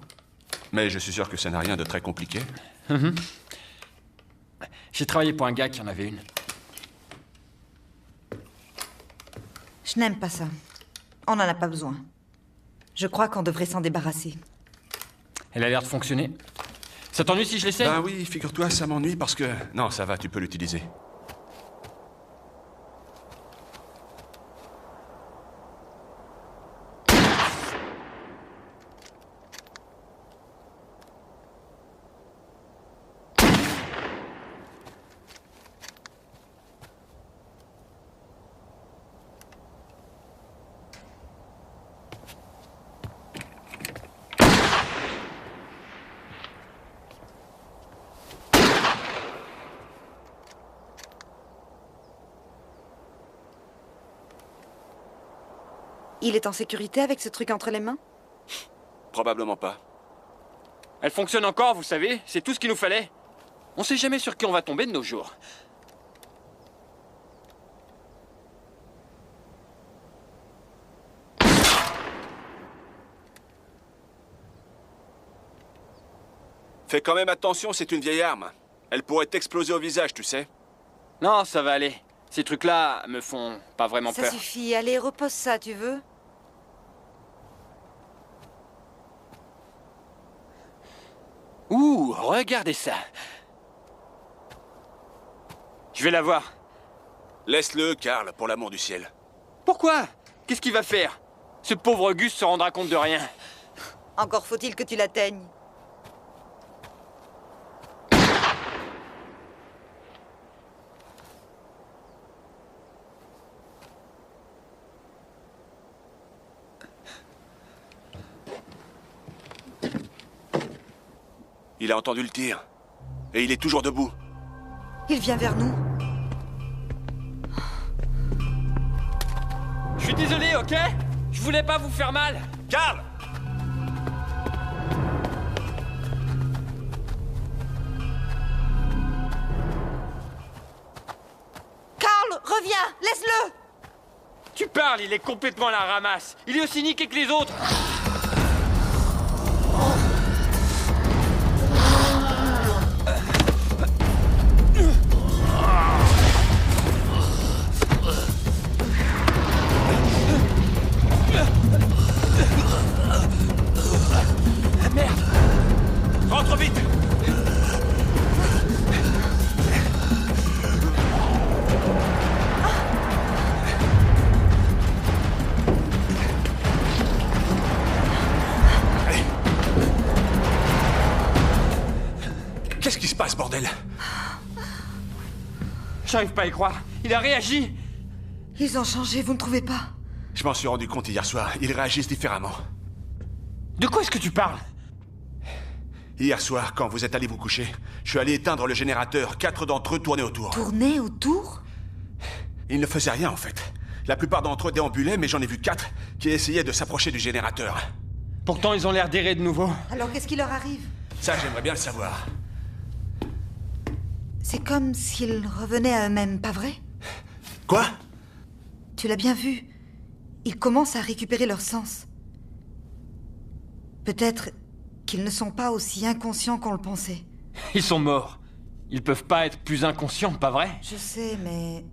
Mais je suis sûr que ça n'a rien de très compliqué. J'ai travaillé pour un gars qui en avait une. Je n'aime pas ça. On n'en a pas besoin. Je crois qu'on devrait s'en débarrasser. Elle a l'air de fonctionner. Ça t'ennuie si je l'essaye? Ben oui, figure-toi, ça m'ennuie parce que... Non, ça va, tu peux l'utiliser. Il est en sécurité avec ce truc entre les mains? Probablement pas. Elle fonctionne encore, vous savez. C'est tout ce qu'il nous fallait. On sait jamais sur qui on va tomber de nos jours. Fais quand même attention, c'est une vieille arme. Elle pourrait t'exploser au visage, tu sais. Non, ça va aller. Ces trucs-là me font pas vraiment peur. Ça suffit. Allez, repose ça, tu veux? Ouh, regardez ça. Je vais la voir. Laisse-le, Karl, pour l'amour du ciel. Pourquoi? Qu'est-ce qu'il va faire? Ce pauvre Gus se rendra compte de rien. Encore faut-il que tu l'atteignes. Il a entendu le tir. Et il est toujours debout. Il vient vers nous. Je suis désolé, ok? Je voulais pas vous faire mal. Karl! Karl, reviens! Laisse-le! Tu parles, il est complètement à la ramasse. Il est aussi niqué que les autres. Merde! Rentre vite! Allez. Qu'est-ce qui se passe, bordel? J'arrive pas à y croire. Il a réagi. Ils ont changé, vous ne trouvez pas? Je m'en suis rendu compte hier soir. Ils réagissent différemment. De quoi est-ce que tu parles? Hier soir, quand vous êtes allés vous coucher, je suis allé éteindre le générateur. 4 d'entre eux tournaient autour. Tourner autour? Ils ne faisaient rien, en fait. La plupart d'entre eux déambulaient, mais j'en ai vu 4 qui essayaient de s'approcher du générateur. Pourtant, ils ont l'air d'errer de nouveau. Alors qu'est-ce qui leur arrive? Ça, j'aimerais bien le savoir. C'est comme s'ils revenaient à eux-mêmes, pas vrai? Quoi? Tu l'as bien vu. Ils commencent à récupérer leur sens. Peut-être qu'ils ne sont pas aussi inconscients qu'on le pensait. Ils sont morts. Ils peuvent pas être plus inconscients, pas vrai? Je sais, mais...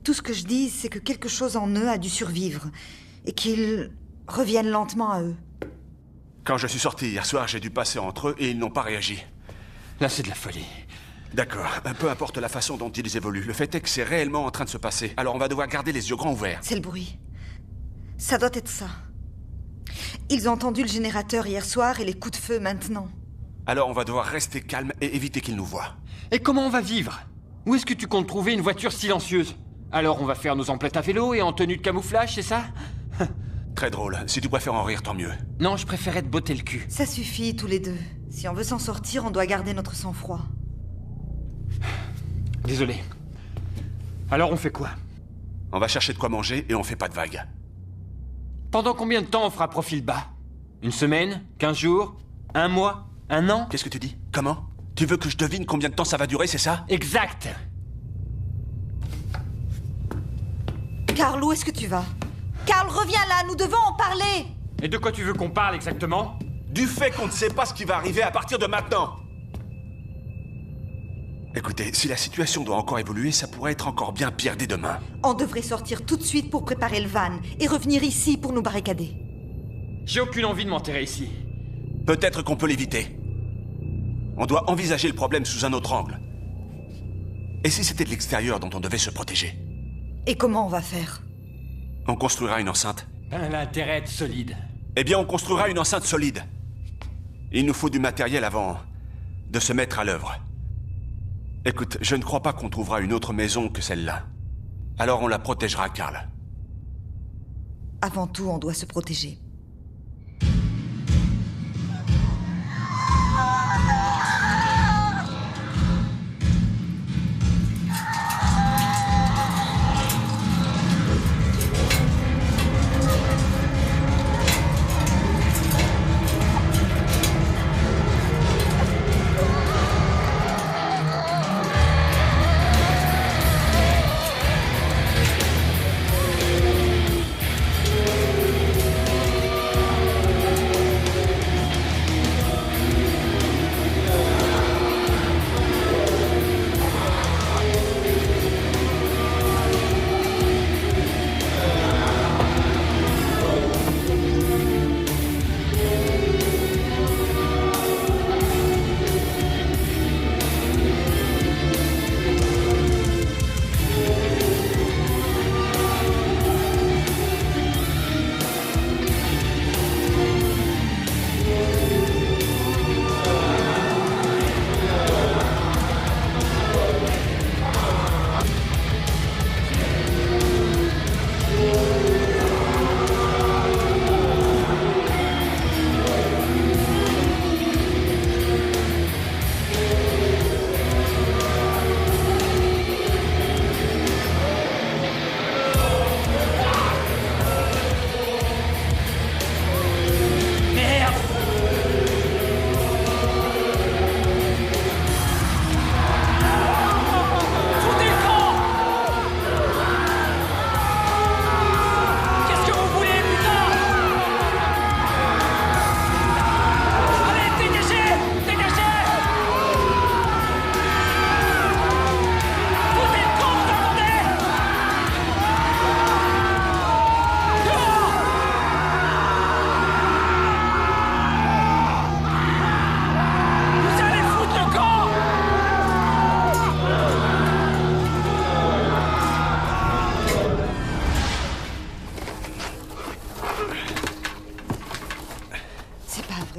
Tout ce que je dis, c'est que quelque chose en eux a dû survivre. Et qu'ils reviennent lentement à eux. Quand je suis sorti hier soir, j'ai dû passer entre eux et ils n'ont pas réagi. Là, c'est de la folie. D'accord, peu importe la façon dont ils évoluent, le fait est que c'est réellement en train de se passer. Alors on va devoir garder les yeux grands ouverts. C'est le bruit. Ça doit être ça. Ils ont entendu le générateur hier soir et les coups de feu maintenant. Alors on va devoir rester calme et éviter qu'ils nous voient. Et comment on va vivre? Où est-ce que tu comptes trouver une voiture silencieuse? Alors on va faire nos emplettes à vélo et en tenue de camouflage, c'est ça? Très drôle. Si tu préfères en rire, tant mieux. Non, je préférais te botter le cul. Ça suffit, tous les deux. Si on veut s'en sortir, on doit garder notre sang-froid. Désolé. Alors on fait quoi? On va chercher de quoi manger et on fait pas de vagues. Pendant combien de temps on fera profil bas? Une semaine? 15 jours? Un mois? Un an? Qu'est-ce que tu dis? Comment? Tu veux que je devine combien de temps ça va durer, c'est ça? Exact! Carl, où est-ce que tu vas? Carl, reviens là, nous devons en parler! Et de quoi tu veux qu'on parle exactement? Du fait qu'on ne sait pas ce qui va arriver à partir de maintenant. Écoutez, si la situation doit encore évoluer, ça pourrait être encore bien pire dès demain. On devrait sortir tout de suite pour préparer le van et revenir ici pour nous barricader. J'ai aucune envie de m'enterrer ici. Peut-être qu'on peut l'éviter. On doit envisager le problème sous un autre angle. Et si c'était de l'extérieur dont on devait se protéger? Et comment on va faire? On construira une enceinte. Ben, l'intérêt est solide. Eh bien, on construira une enceinte solide. Il nous faut du matériel avant de se mettre à l'œuvre. Écoute, je ne crois pas qu'on trouvera une autre maison que celle-là. Alors on la protégera, Carl. Avant tout, on doit se protéger.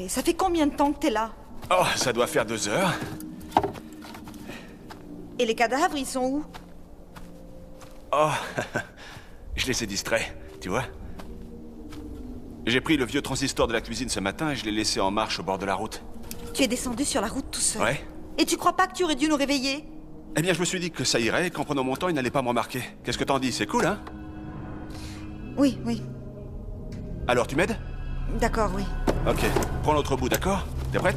Ça fait combien de temps que t'es là? Oh, ça doit faire 2 heures. Et les cadavres, ils sont où? Oh, je les ai distraits, tu vois. J'ai pris le vieux transistor de la cuisine ce matin et je l'ai laissé en marche au bord de la route. Tu es descendu sur la route tout seul? Ouais. Et tu crois pas que tu aurais dû nous réveiller? Eh bien, je me suis dit que ça irait et qu'en prenant mon temps, il n'allait pas me remarquer. Qu'est-ce que t'en dis? C'est cool, hein? Oui, oui. Alors, tu m'aides? D'accord, oui. Ok, prends l'autre bout, d'accord? T'es prête?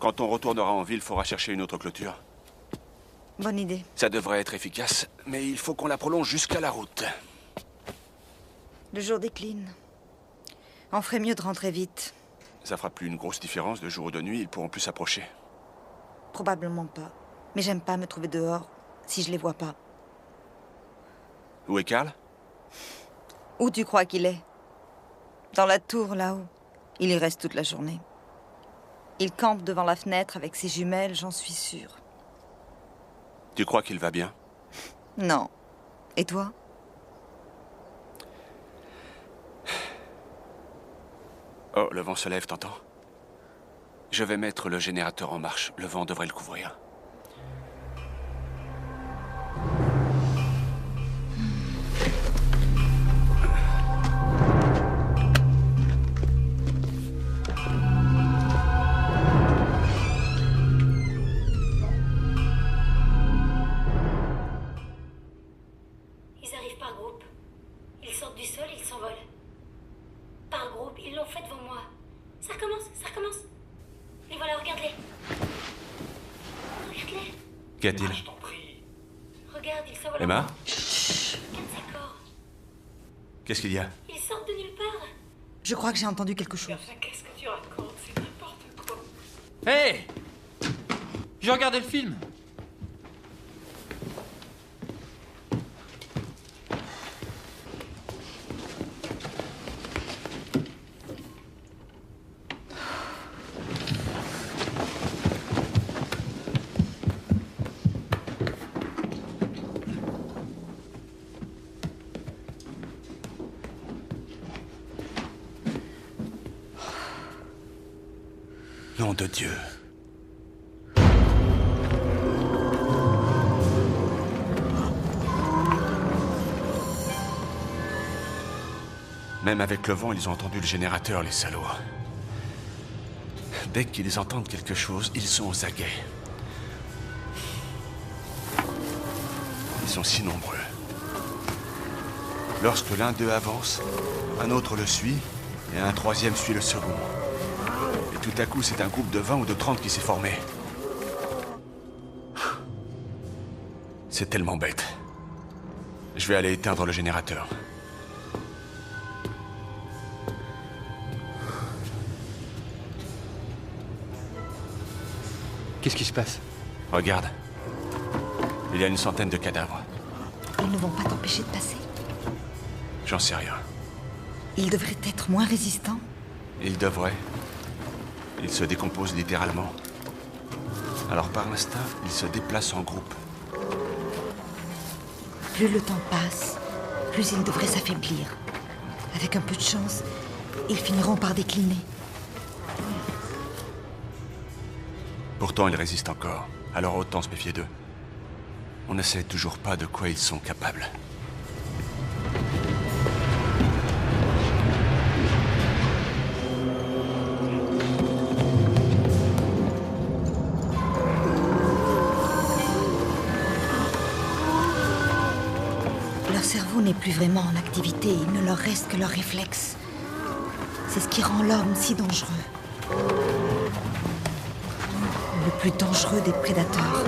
Quand on retournera en ville, il faudra chercher une autre clôture. Bonne idée. Ça devrait être efficace, mais il faut qu'on la prolonge jusqu'à la route. Le jour décline. On ferait mieux de rentrer vite. Ça fera plus une grosse différence de jour ou de nuit, ils pourront plus s'approcher. Probablement pas. Mais j'aime pas me trouver dehors si je les vois pas. Où est Carl? Où tu crois qu'il est? Dans la tour, là-haut. Il y reste toute la journée. Il campe devant la fenêtre avec ses jumelles, j'en suis sûre. Tu crois qu'il va bien? Non. Et toi? Oh, le vent se lève, t'entends? Je vais mettre le générateur en marche. Le vent devrait le couvrir. Ils arrivent par groupe. Ils sortent du sol, ils s'envolent. Par groupe, ils l'ont fait devant moi. Ça recommence, ça recommence. Et voilà, regarde-les. Regarde-les. Qu'y a-t-il? Regarde, ils s'envolent. Emma? Regarde ces corps. Qu'est-ce qu'il y a? Ils sortent de nulle part. Je crois que j'ai entendu quelque chose. Qu'est-ce que tu racontes? C'est n'importe quoi. Hé! J'ai regardé le film. Nom de Dieu. Même avec le vent, ils ont entendu le générateur, les salauds. Dès qu'ils entendent quelque chose, ils sont aux aguets. Ils sont si nombreux. Lorsque l'un d'eux avance, un autre le suit, et un troisième suit le second. Et tout à coup, c'est un groupe de 20 ou de 30 qui s'est formé. C'est tellement bête. Je vais aller éteindre le générateur. Qu'est-ce qui se passe? Regarde. Il y a une centaine de cadavres. Ils ne vont pas t'empêcher de passer. J'en sais rien. Ils devraient être moins résistants. Ils devraient. Ils se décomposent littéralement. Alors par instinct, ils se déplacent en groupe. Plus le temps passe, plus ils devraient s'affaiblir. Avec un peu de chance, ils finiront par décliner. Pourtant, ils résistent encore. Alors autant se méfier d'eux. On ne sait toujours pas de quoi ils sont capables. Leur cerveau n'est plus vraiment en activité, il ne leur reste que leurs réflexes. C'est ce qui rend l'homme si dangereux. Le plus dangereux des prédateurs.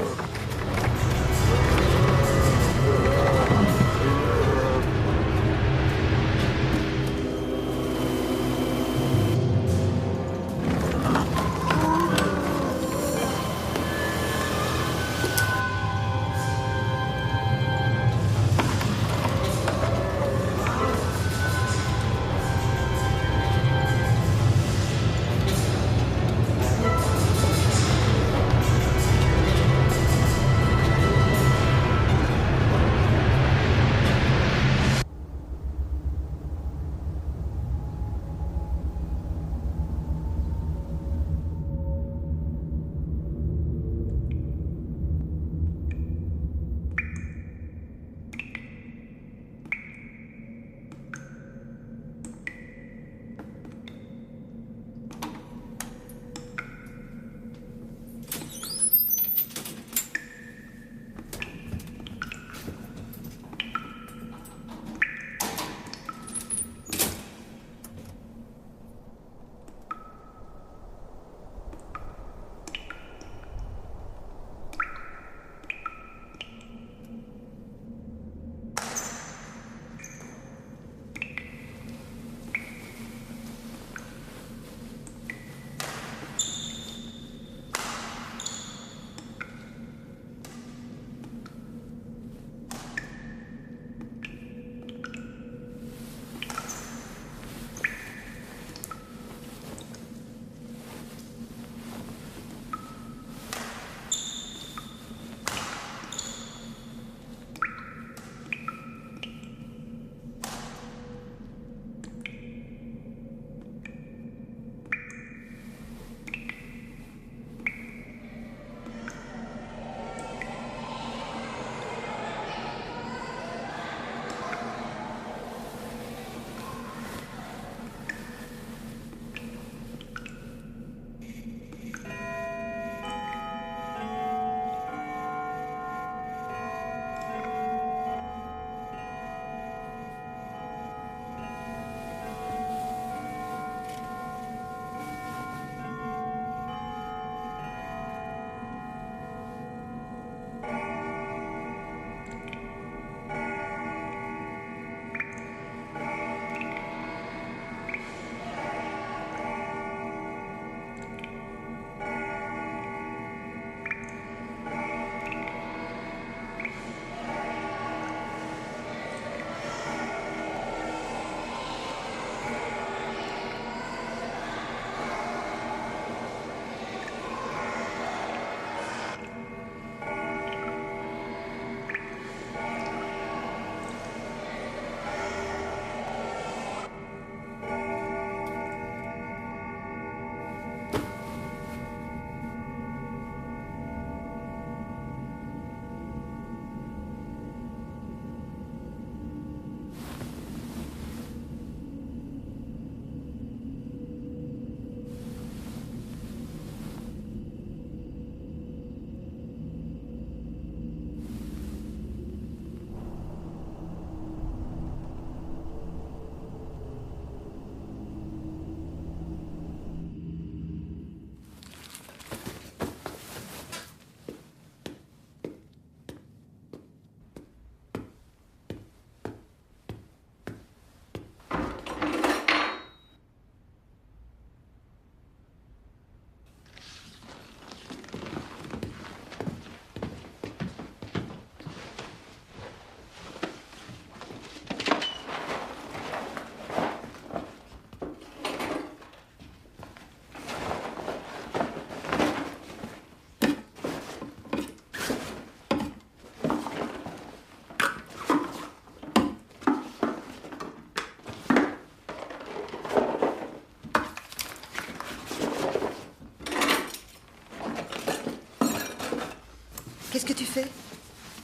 Qu'est-ce que tu fais?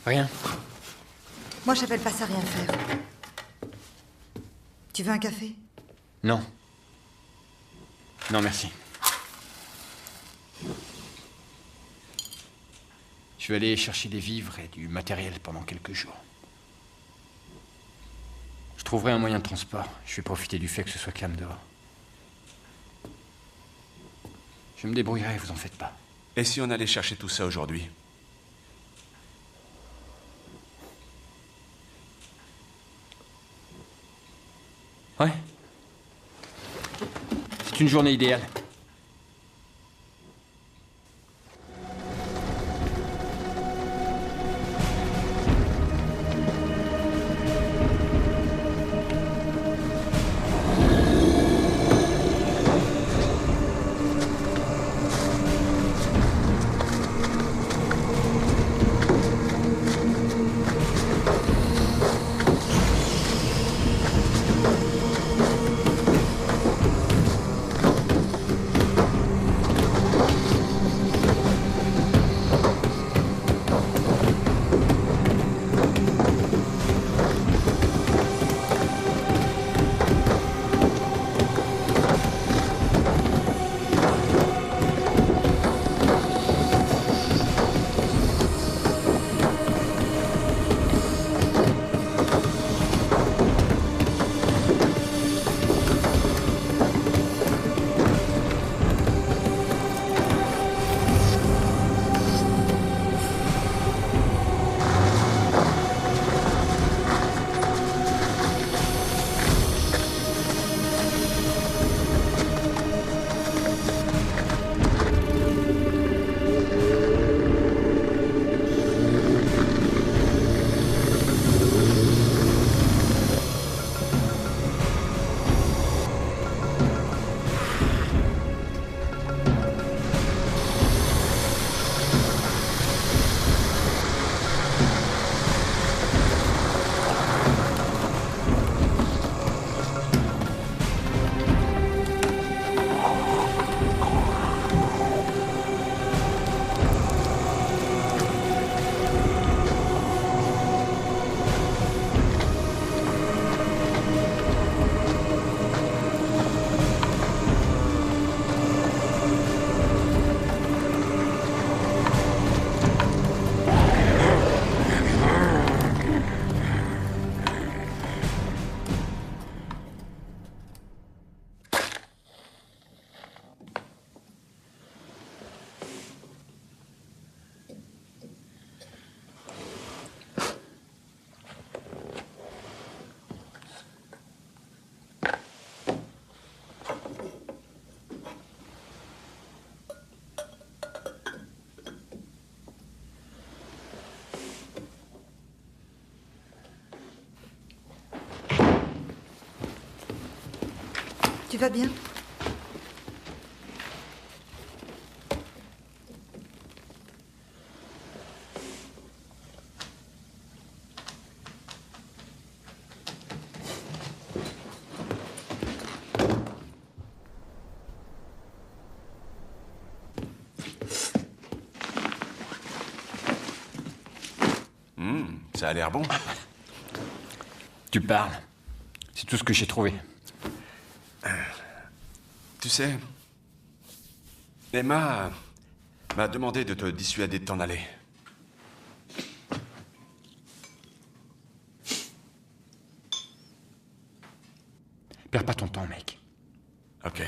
Rien. Moi, j'appelle pas ça rien faire. Tu veux un café? Non. Non, merci. Je vais aller chercher des vivres et du matériel pendant quelques jours. Je trouverai un moyen de transport. Je vais profiter du fait que ce soit calme dehors. Je me débrouillerai, vous en faites pas. Et si on allait chercher tout ça aujourd'hui? Ouais. C'est une journée idéale. Tu vas bien? Ça a l'air bon. Tu parles. C'est tout ce que j'ai trouvé. Tu sais, Emma m'a demandé de te dissuader de t'en aller. Perds pas ton temps, mec. Ok.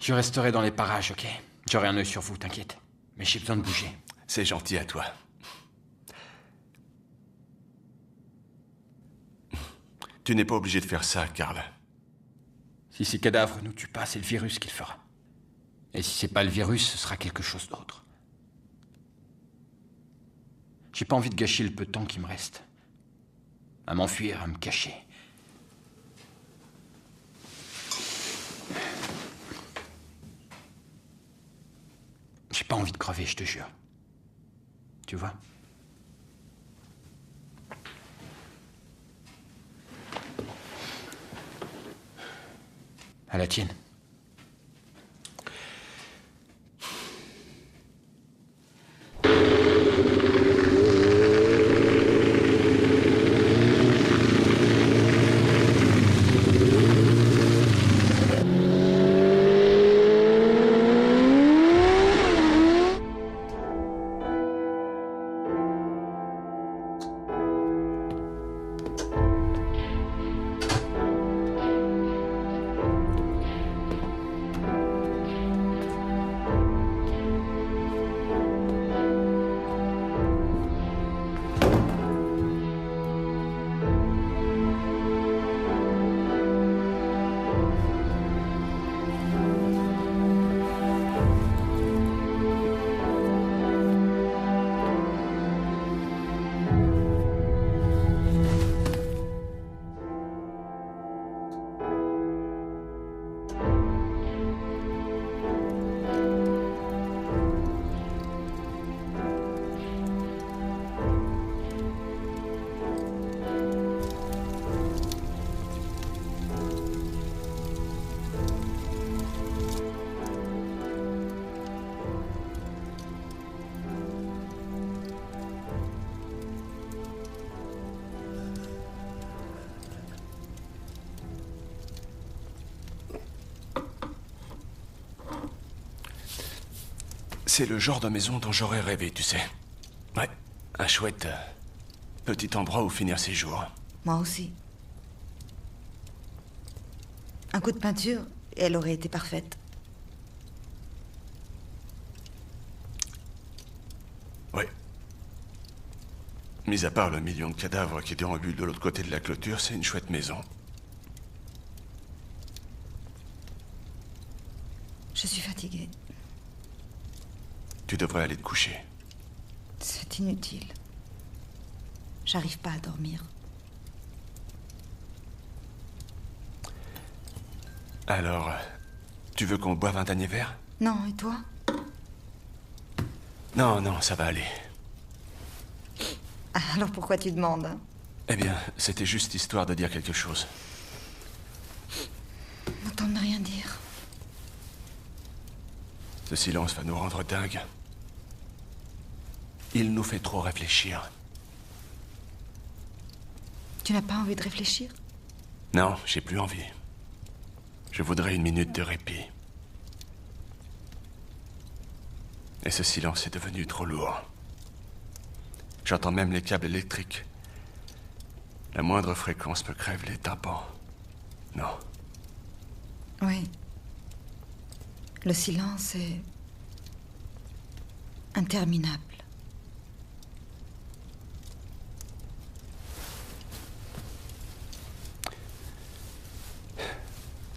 Je resterai dans les parages, ok? J'aurai un œil sur vous, t'inquiète. Mais j'ai besoin de bouger. C'est gentil à toi. Tu n'es pas obligé de faire ça, Karl. Si ces cadavres nous tuent pas, c'est le virus qui le fera. Et si c'est pas le virus, ce sera quelque chose d'autre. J'ai pas envie de gâcher le peu de temps qui me reste. À m'enfuir, à me cacher. J'ai pas envie de crever, je te jure. Tu vois? À la tienne. C'est le genre de maison dont j'aurais rêvé, tu sais. Ouais, un chouette petit endroit où finir ses jours. Moi aussi. Un coup de peinture, et elle aurait été parfaite. Ouais. Mis à part le million de cadavres qui déambulent de l'autre côté de la clôture, c'est une chouette maison. Je suis fatiguée. Tu devrais aller te coucher. C'est inutile. J'arrive pas à dormir. Alors, tu veux qu'on boive un dernier verre? Non, et toi? Non, non, ça va aller. Ah, alors pourquoi tu demandes? Eh bien, c'était juste histoire de dire quelque chose. Autant ne rien dire. Ce silence va nous rendre dingues. Il nous fait trop réfléchir. Tu n'as pas envie de réfléchir? Non, j'ai plus envie. Je voudrais une minute de répit. Et ce silence est devenu trop lourd. J'entends même les câbles électriques. La moindre fréquence me crève les tympans. Non. Oui. Le silence est interminable.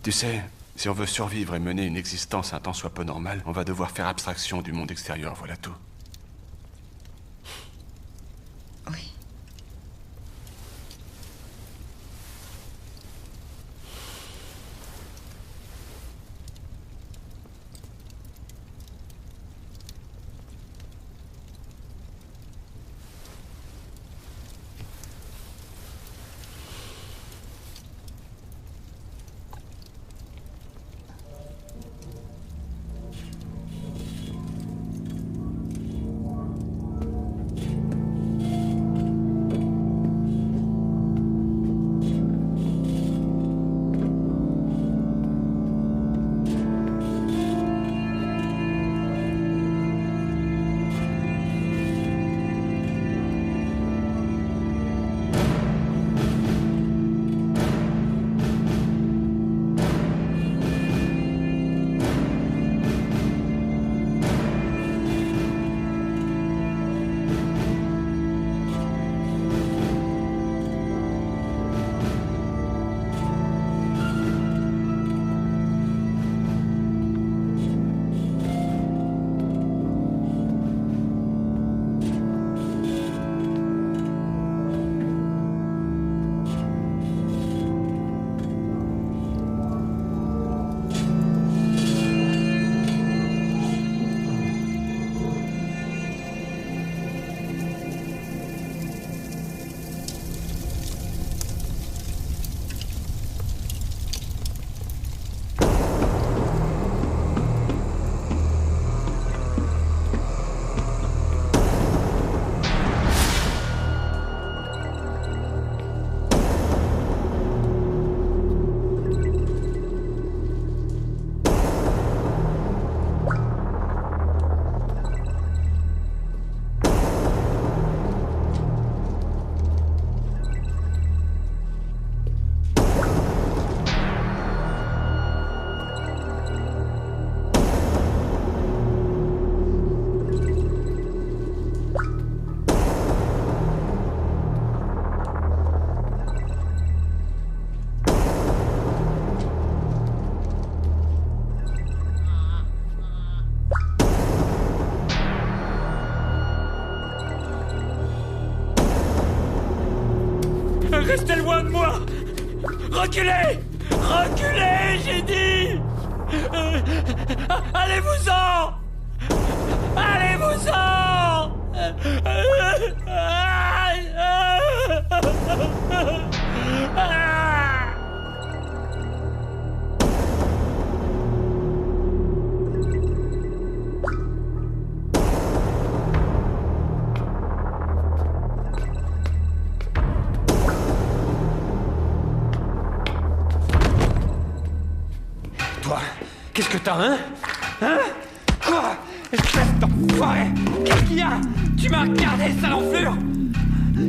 Tu sais, si on veut survivre et mener une existence un tant soit peu normale, on va devoir faire abstraction du monde extérieur, voilà tout. Oui. Restez loin de moi! Reculez! Reculez, j'ai dit! Allez-vous-en! Allez-vous-en! Toi, qu'est-ce que t'as, hein? Hein? Quoi? Espèce d'enfoiré! Qu'est-ce qu'il y a? Tu m'as regardé, sale enflure!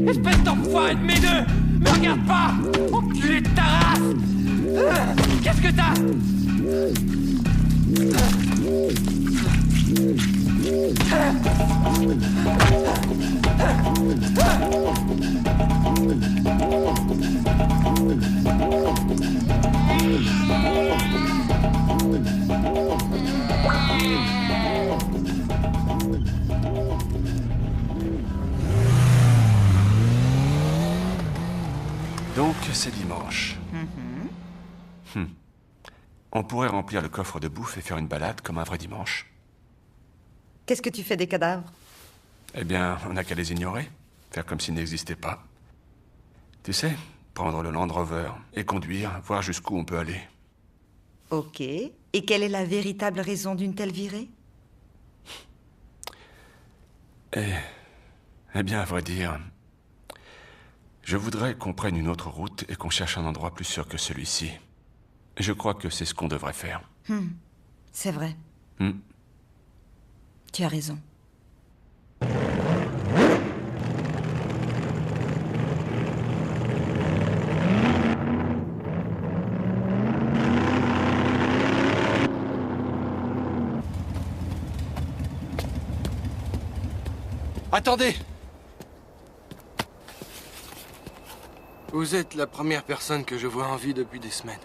Espèce d'enfoiré de mes deux! Me regarde pas! Enculé de ta race! Qu'est-ce que t'as? Donc, c'est dimanche. On pourrait remplir le coffre de bouffe et faire une balade comme un vrai dimanche. Qu'est-ce que tu fais des cadavres? Eh bien, on n'a qu'à les ignorer. Faire comme s'ils n'existaient pas. Tu sais, prendre le Land Rover et conduire, voir jusqu'où on peut aller. Ok. Et quelle est la véritable raison d'une telle virée? Eh bien, à vrai dire, je voudrais qu'on prenne une autre route et qu'on cherche un endroit plus sûr que celui-ci. Je crois que c'est ce qu'on devrait faire. C'est vrai. Tu as raison. Attendez! Vous êtes la première personne que je vois en vie depuis des semaines.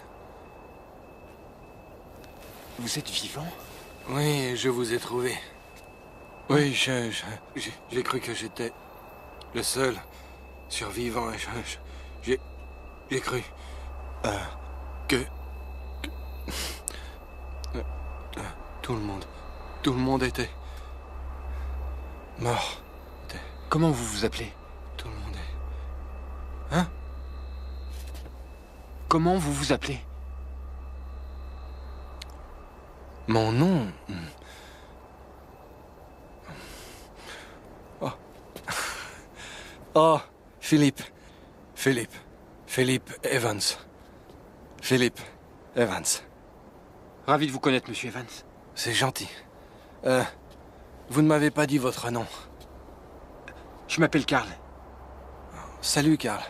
Vous êtes vivant? Oui, je vous ai trouvé. Oui, j'ai cru que j'étais le seul survivant. J'ai cru que tout le monde était mort. Comment vous vous appelez? Tout le monde est... Hein? Comment vous vous appelez? Mon nom... Oh, Philippe Evans. Philippe Evans. Ravi de vous connaître, monsieur Evans. C'est gentil. Vous ne m'avez pas dit votre nom. Je m'appelle Carl. Salut, Carl.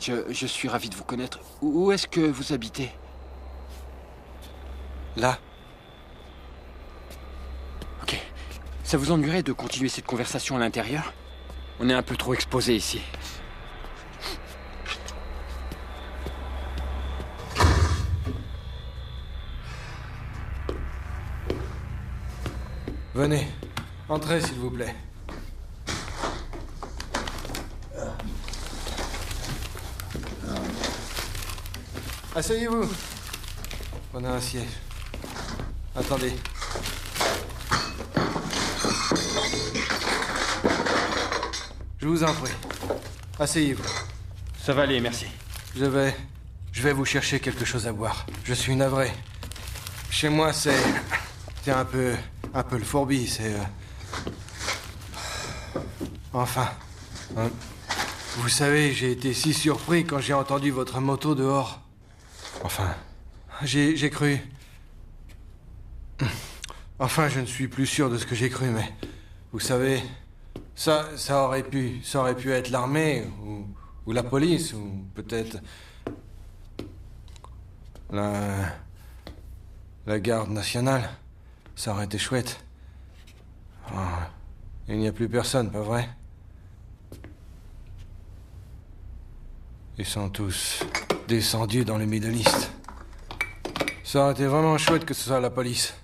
Je suis ravi de vous connaître. Où est-ce que vous habitez? Là. Ok. Ça vous ennuierait de continuer cette conversation à l'intérieur? On est un peu trop exposé ici. Venez. Entrez, s'il vous plaît. Asseyez-vous. Prenez un siège. Attendez. Je vous en prie. Asseyez-vous. Ça va aller, merci. Je vais vous chercher quelque chose à boire. Je suis navré. Chez moi, c'est un peu le fourbi, c'est... Enfin... Vous savez, j'ai été si surpris quand j'ai entendu votre moto dehors. Enfin... J'ai cru... Enfin, je ne suis plus sûr de ce que j'ai cru, mais... Vous savez... Ça aurait pu être l'armée, ou la police, ou peut-être... La garde nationale. Ça aurait été chouette. Oh, il n'y a plus personne, pas vrai? Ils sont tous descendus dans le Middle East. Ça aurait été vraiment chouette que ce soit la police.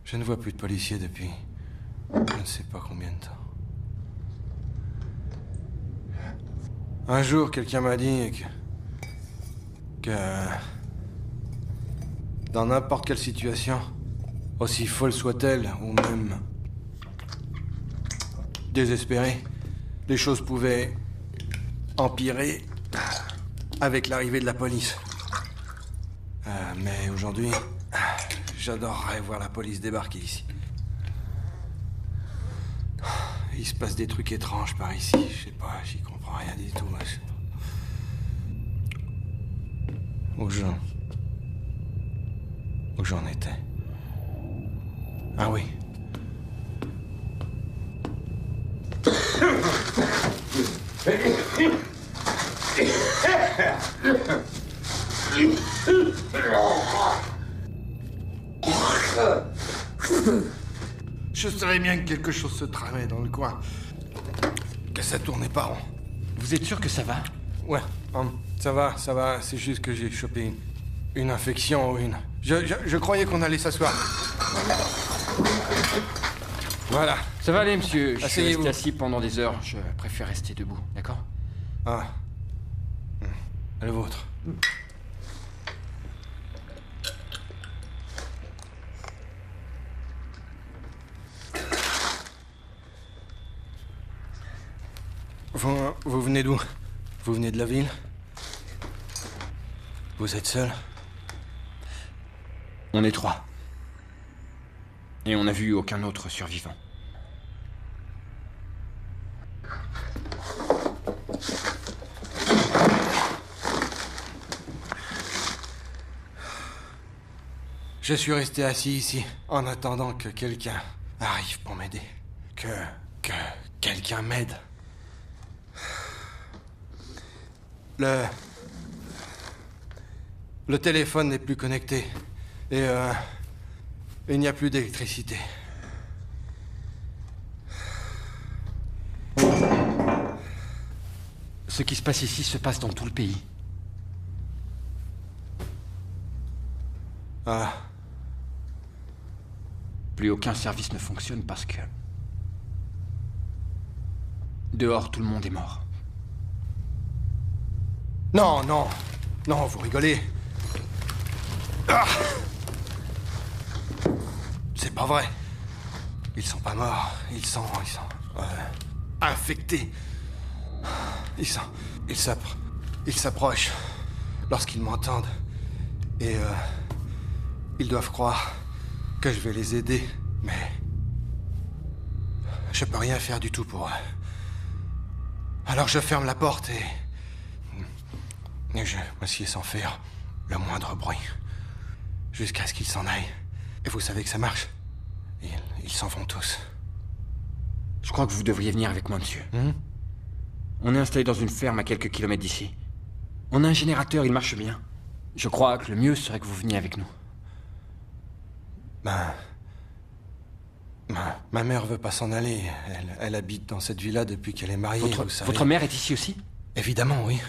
Je ne vois plus de policiers depuis... je ne sais pas combien de temps. Un jour, quelqu'un m'a dit que dans n'importe quelle situation, aussi folle soit-elle, ou même désespérée, les choses pouvaient empirer avec l'arrivée de la police. Mais aujourd'hui, j'adorerais voir la police débarquer ici. Il se passe des trucs étranges par ici. Je sais pas, j'y comprends rien du tout. Où j'en étais. Ah oui. Je savais bien que quelque chose se tramait dans le coin. Que ça tournait pas rond. Vous êtes sûr que ça va? Ouais, ça va, c'est juste que j'ai chopé une infection ou une... Je croyais qu'on allait s'asseoir. Voilà. Ça va aller, monsieur. Je suis Asseyez-vous. resté assis pendant des heures. Je préfère rester debout, d'accord? Ah. Le vôtre. Vous venez d'où? Vous venez de la ville? Vous êtes seul? On est 3. Et on n'a vu aucun autre survivant. Je suis resté assis ici, en attendant que quelqu'un arrive pour m'aider. Que quelqu'un m'aide. Le téléphone n'est plus connecté. Et il n'y a plus d'électricité. Ce qui se passe ici se passe dans tout le pays. Ah. Plus aucun service ne fonctionne parce que... Dehors, tout le monde est mort. Non, non. Non, vous rigolez. Ah. C'est pas vrai. Ils sont pas morts. Ils sont infectés. Ils s'approchent lorsqu'ils m'entendent. Et ils doivent croire que je vais les aider. Mais je peux rien faire du tout pour eux. Alors je ferme la porte et je m'assieds sans faire le moindre bruit. Jusqu'à ce qu'ils s'en aillent. Et vous savez que ça marche. Ils s'en vont tous. Je crois que vous devriez venir avec moi, monsieur. On est installé dans une ferme à quelques kilomètres d'ici. On a un générateur, il marche bien. Je crois que le mieux serait que vous veniez avec nous. Ma mère veut pas s'en aller. Elle habite dans cette villa depuis qu'elle est mariée, vous savez. Votre mère est ici aussi? Évidemment, oui.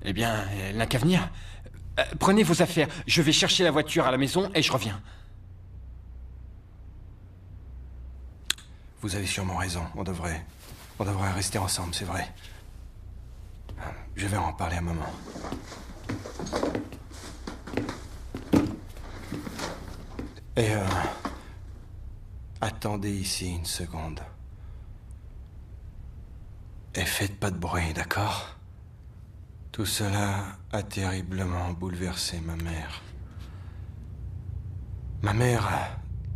Eh bien, elle n'a qu'à venir. Prenez vos affaires. Je vais chercher la voiture à la maison et je reviens. Vous avez sûrement raison. On devrait rester ensemble, c'est vrai. Je vais en parler à maman. Et attendez ici une seconde. Et faites pas de bruit, d'accord? Tout cela a terriblement bouleversé ma mère. Ma mère a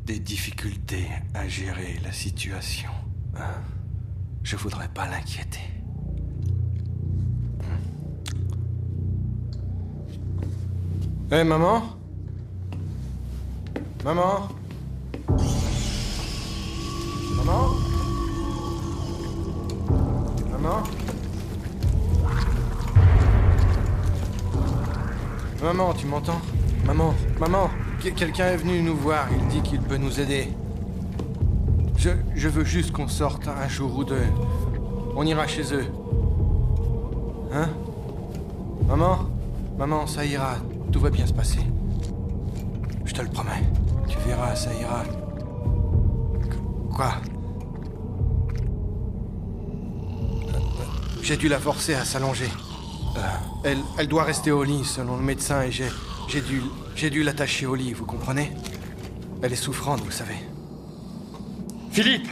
des difficultés à gérer la situation. Je voudrais pas l'inquiéter. Hé, maman? Maman? Maman? Maman? Maman, tu m'entends? Maman, maman, quelqu'un est venu nous voir, il dit qu'il peut nous aider. Je veux juste qu'on sorte un jour ou deux. On ira chez eux. Hein? Maman? Maman, ça ira, tout va bien se passer. Je te le promets. Tu verras, ça ira. Quoi? J'ai dû la forcer à s'allonger. Elle doit rester au lit, selon le médecin, et j'ai dû l'attacher au lit, vous comprenez? Elle est souffrante, vous savez. Philippe!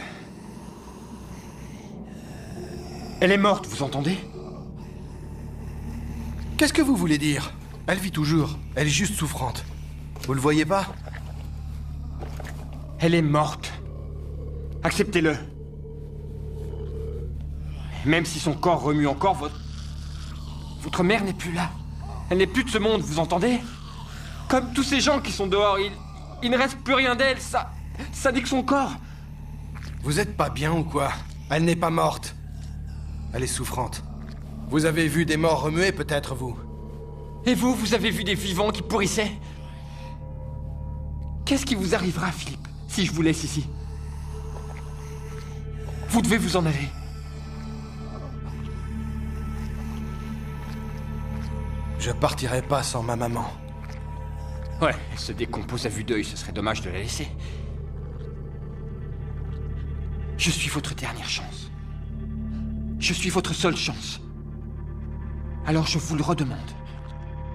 Elle est morte, vous entendez? Qu'est-ce que vous voulez dire? Elle vit toujours. Elle est juste souffrante. Vous le voyez pas? Elle est morte. Acceptez-le. Même si son corps remue encore, votre mère n'est plus là. Elle n'est plus de ce monde, vous entendez? Comme tous ces gens qui sont dehors, il ne reste plus rien d'elle, ça dit que son corps. Vous êtes pas bien ou quoi? Elle n'est pas morte. Elle est souffrante. Vous avez vu des morts remuer peut-être, vous? Et vous avez vu des vivants qui pourrissaient? Qu'est-ce qui vous arrivera, Philippe, si je vous laisse ici? Vous devez vous en aller. Je partirai pas sans ma maman. Ouais, elle se décompose à vue d'œil, ce serait dommage de la laisser. Je suis votre dernière chance. Je suis votre seule chance. Alors je vous le redemande.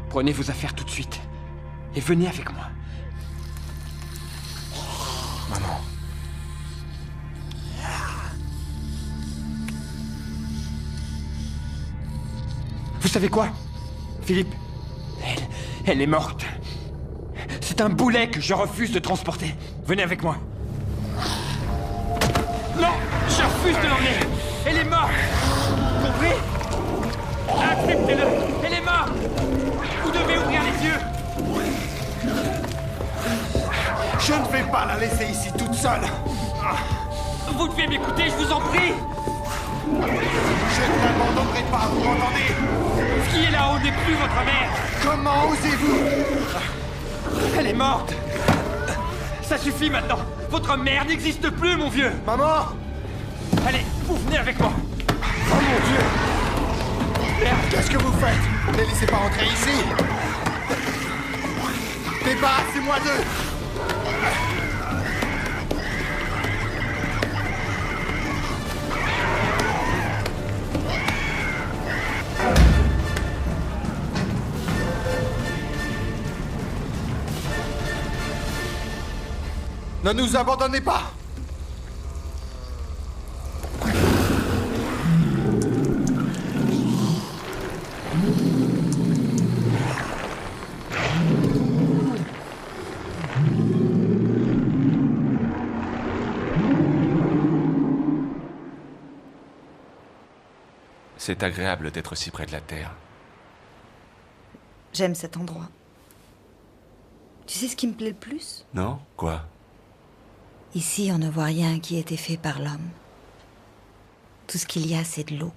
Prenez vos affaires tout de suite. Et venez avec moi. Maman. Vous savez quoi, Philippe? Elle est morte. C'est un boulet que je refuse de transporter. Venez avec moi. Non, je refuse de l'emmener. Elle est morte. Compris? Acceptez-le. Elle est morte. Vous devez ouvrir les yeux. Je ne vais pas la laisser ici toute seule. Vous devez m'écouter, je vous en prie. Je ne t'abandonnerai pas, vous m'entendez? Ce qui est là-haut n'est plus votre mère. Comment osez-vous? Elle est morte. Ça suffit maintenant. Votre mère n'existe plus, mon vieux. Maman! Allez, vous venez avec moi. Oh mon Dieu! Merde, qu'est-ce que vous faites? Ne les laissez pas rentrer ici! Débarrassez-moi d'eux! Ne nous abandonnez pas! C'est agréable d'être si près de la Terre. J'aime cet endroit. Tu sais ce qui me plaît le plus? Non? Quoi? Ici, on ne voit rien qui ait été fait par l'homme. Tout ce qu'il y a, c'est de l'eau.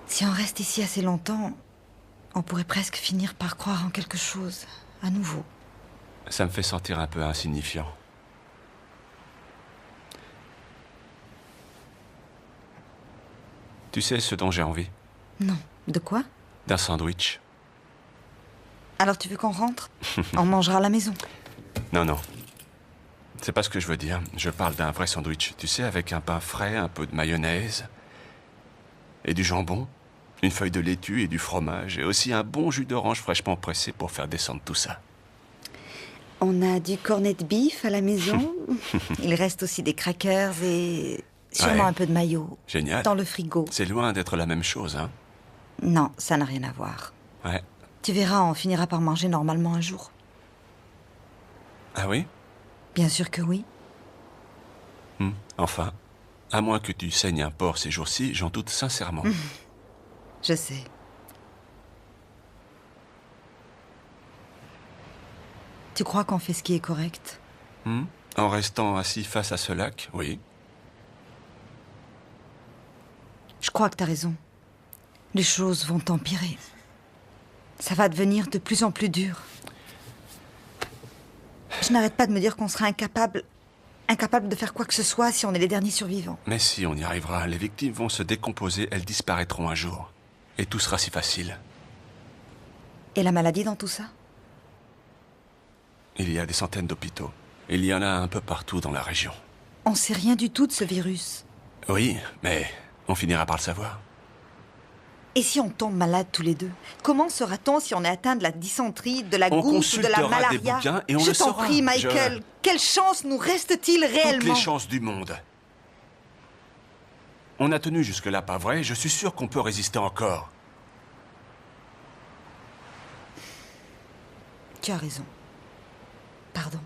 Si on reste ici assez longtemps, on pourrait presque finir par croire en quelque chose, à nouveau. Ça me fait sentir un peu insignifiant. Tu sais ce dont j'ai envie? Non. De quoi? D'un sandwich. Alors tu veux qu'on rentre? On mangera à la maison. Non, non. C'est pas ce que je veux dire. Je parle d'un vrai sandwich. Tu sais, avec un pain frais, un peu de mayonnaise, et du jambon, une feuille de laitue et du fromage, et aussi un bon jus d'orange fraîchement pressé pour faire descendre tout ça. On a du cornet de beef à la maison. Il reste aussi des crackers et sûrement Ouais. un peu de mayo. Génial. Dans le frigo. C'est loin d'être la même chose, hein? Non, ça n'a rien à voir. Ouais. Tu verras, on finira par manger normalement un jour. Ah oui? Bien sûr que oui. Enfin, à moins que tu saignes un porc ces jours-ci, j'en doute sincèrement. Je sais. Tu crois qu'on fait ce qui est correct? En restant assis face à ce lac, oui. Je crois que t'as raison. Les choses vont empirer. Ça va devenir de plus en plus dur. Je n'arrête pas de me dire qu'on sera incapable de faire quoi que ce soit si on est les derniers survivants. Mais si, on y arrivera. Les victimes vont se décomposer, elles disparaîtront un jour. Et tout sera si facile. Et la maladie dans tout ça? Il y a des centaines d'hôpitaux. Il y en a un peu partout dans la région. On sait rien du tout de ce virus. Oui, mais on finira par le savoir. Et si on tombe malade tous les deux? Comment saura-t-on si on est atteint de la dysenterie, de la On goutte ou de consultera la des malaria? bouquins et on Je le t'en saura. prie, Michael. Quelle chance nous reste-t-il réellement? Toutes les chances du monde. On a tenu jusque-là, pas vrai? Je suis sûr qu'on peut résister encore. Tu as raison. Pardon.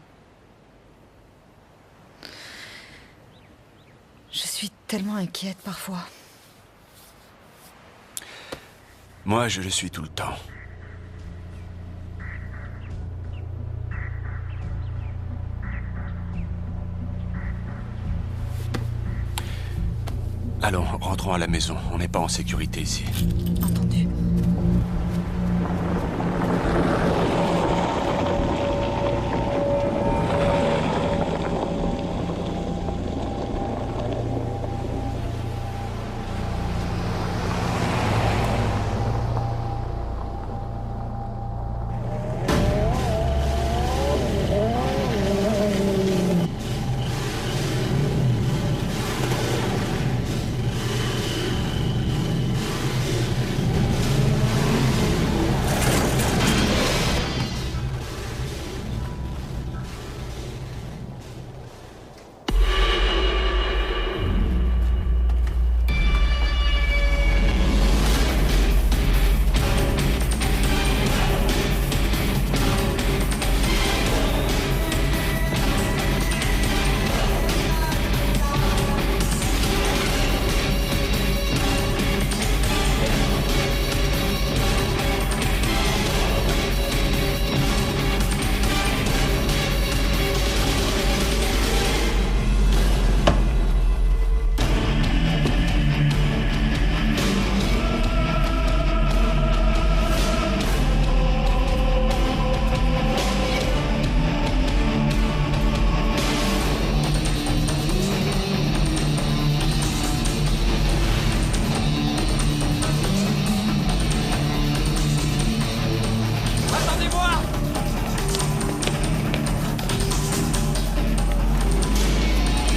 Je suis tellement inquiète parfois. Moi, je le suis tout le temps. rentrons à la maison. On n'est pas en sécurité ici. Entendu.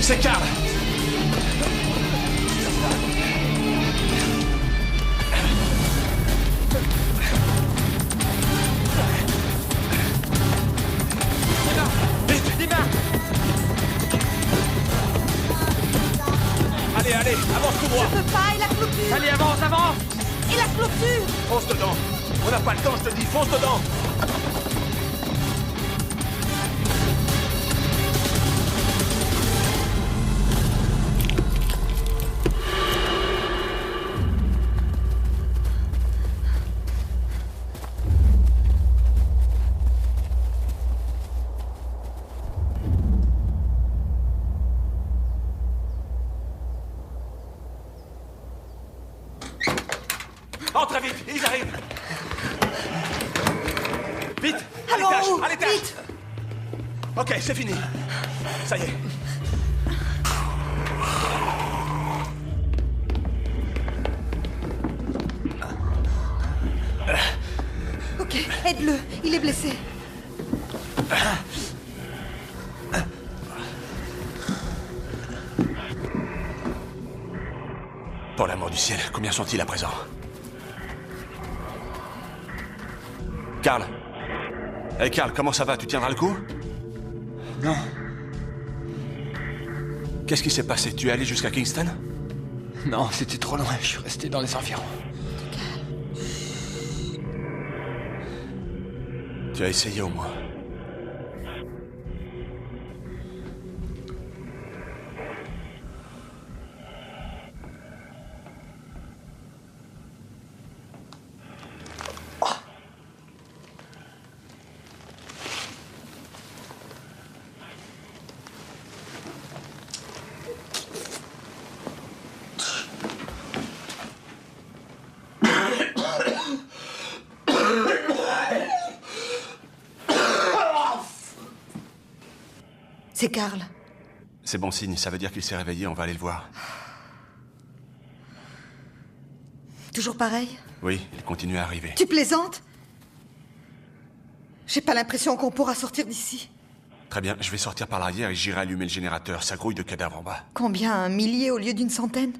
C'est Carl! Vite! Dima! Allez, allez, avance tout droit! Je peux pas, et la clôture! Allez, avance, avance! Et la clôture! Fonce dedans! On n'a pas le temps, je te dis, fonce dedans! Entre vite, ils arrivent! Vite! À Allons, l'étage! À l'étage! vite! Ok, c'est fini. Ça y est. Ok, aide-le, il est blessé. Pour l'amour du ciel, combien sont-ils à présent? Carl. Hey Carl, comment ça va? Tu tiendras le coup? Non. Qu'est-ce qui s'est passé? Tu es allé jusqu'à Kingston? Non, c'était trop loin. Je suis resté dans les environs. Tu as essayé au moins. C'est Carl. C'est bon signe, ça veut dire qu'il s'est réveillé, on va aller le voir. Toujours pareil? Oui, il continue à arriver. Tu plaisantes? J'ai pas l'impression qu'on pourra sortir d'ici. Très bien, je vais sortir par l'arrière et j'irai allumer le générateur. Ça grouille de cadavres en bas. Combien? Un millier au lieu d'une centaine?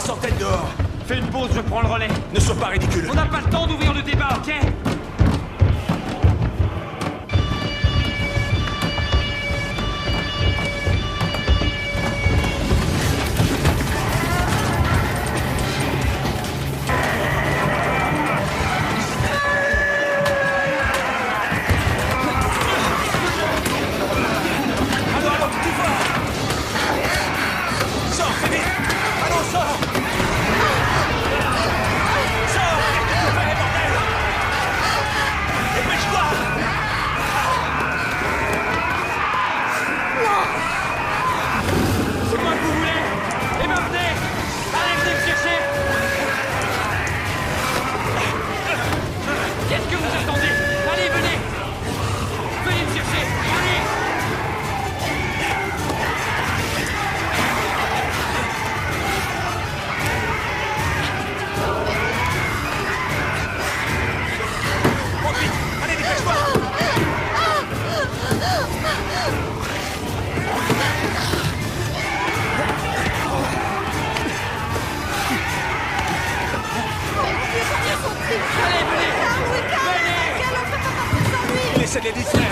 centaines dehors. Fais une pause, je prends le relais. Ne sois pas ridicule. On n'a pas le temps d'ouvrir le débat, ok? Essaie de les distraire.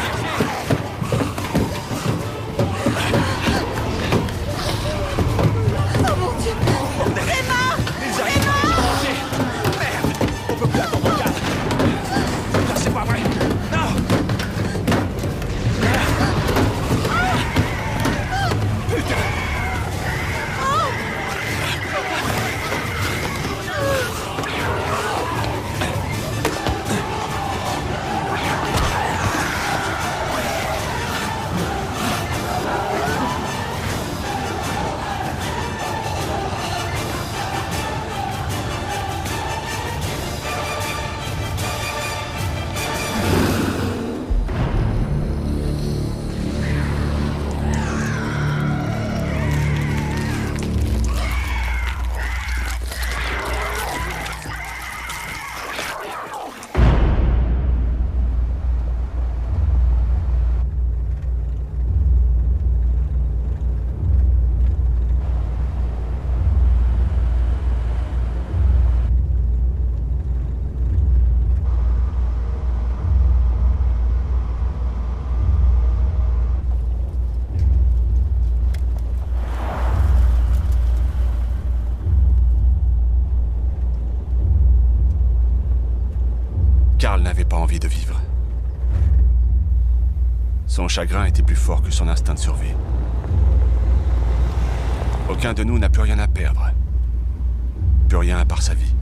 Oh mon Dieu! Emma! Ils arrivent à se ranger. Merde! On peut plus attendre, Cal. Là, c'est pas vrai. Non! Putain! Carl n'avait pas envie de vivre. Son chagrin était plus fort que son instinct de survie. Aucun de nous n'a plus rien à perdre. Plus rien à part sa vie.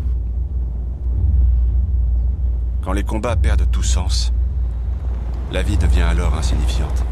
Quand les combats perdent tout sens, la vie devient alors insignifiante.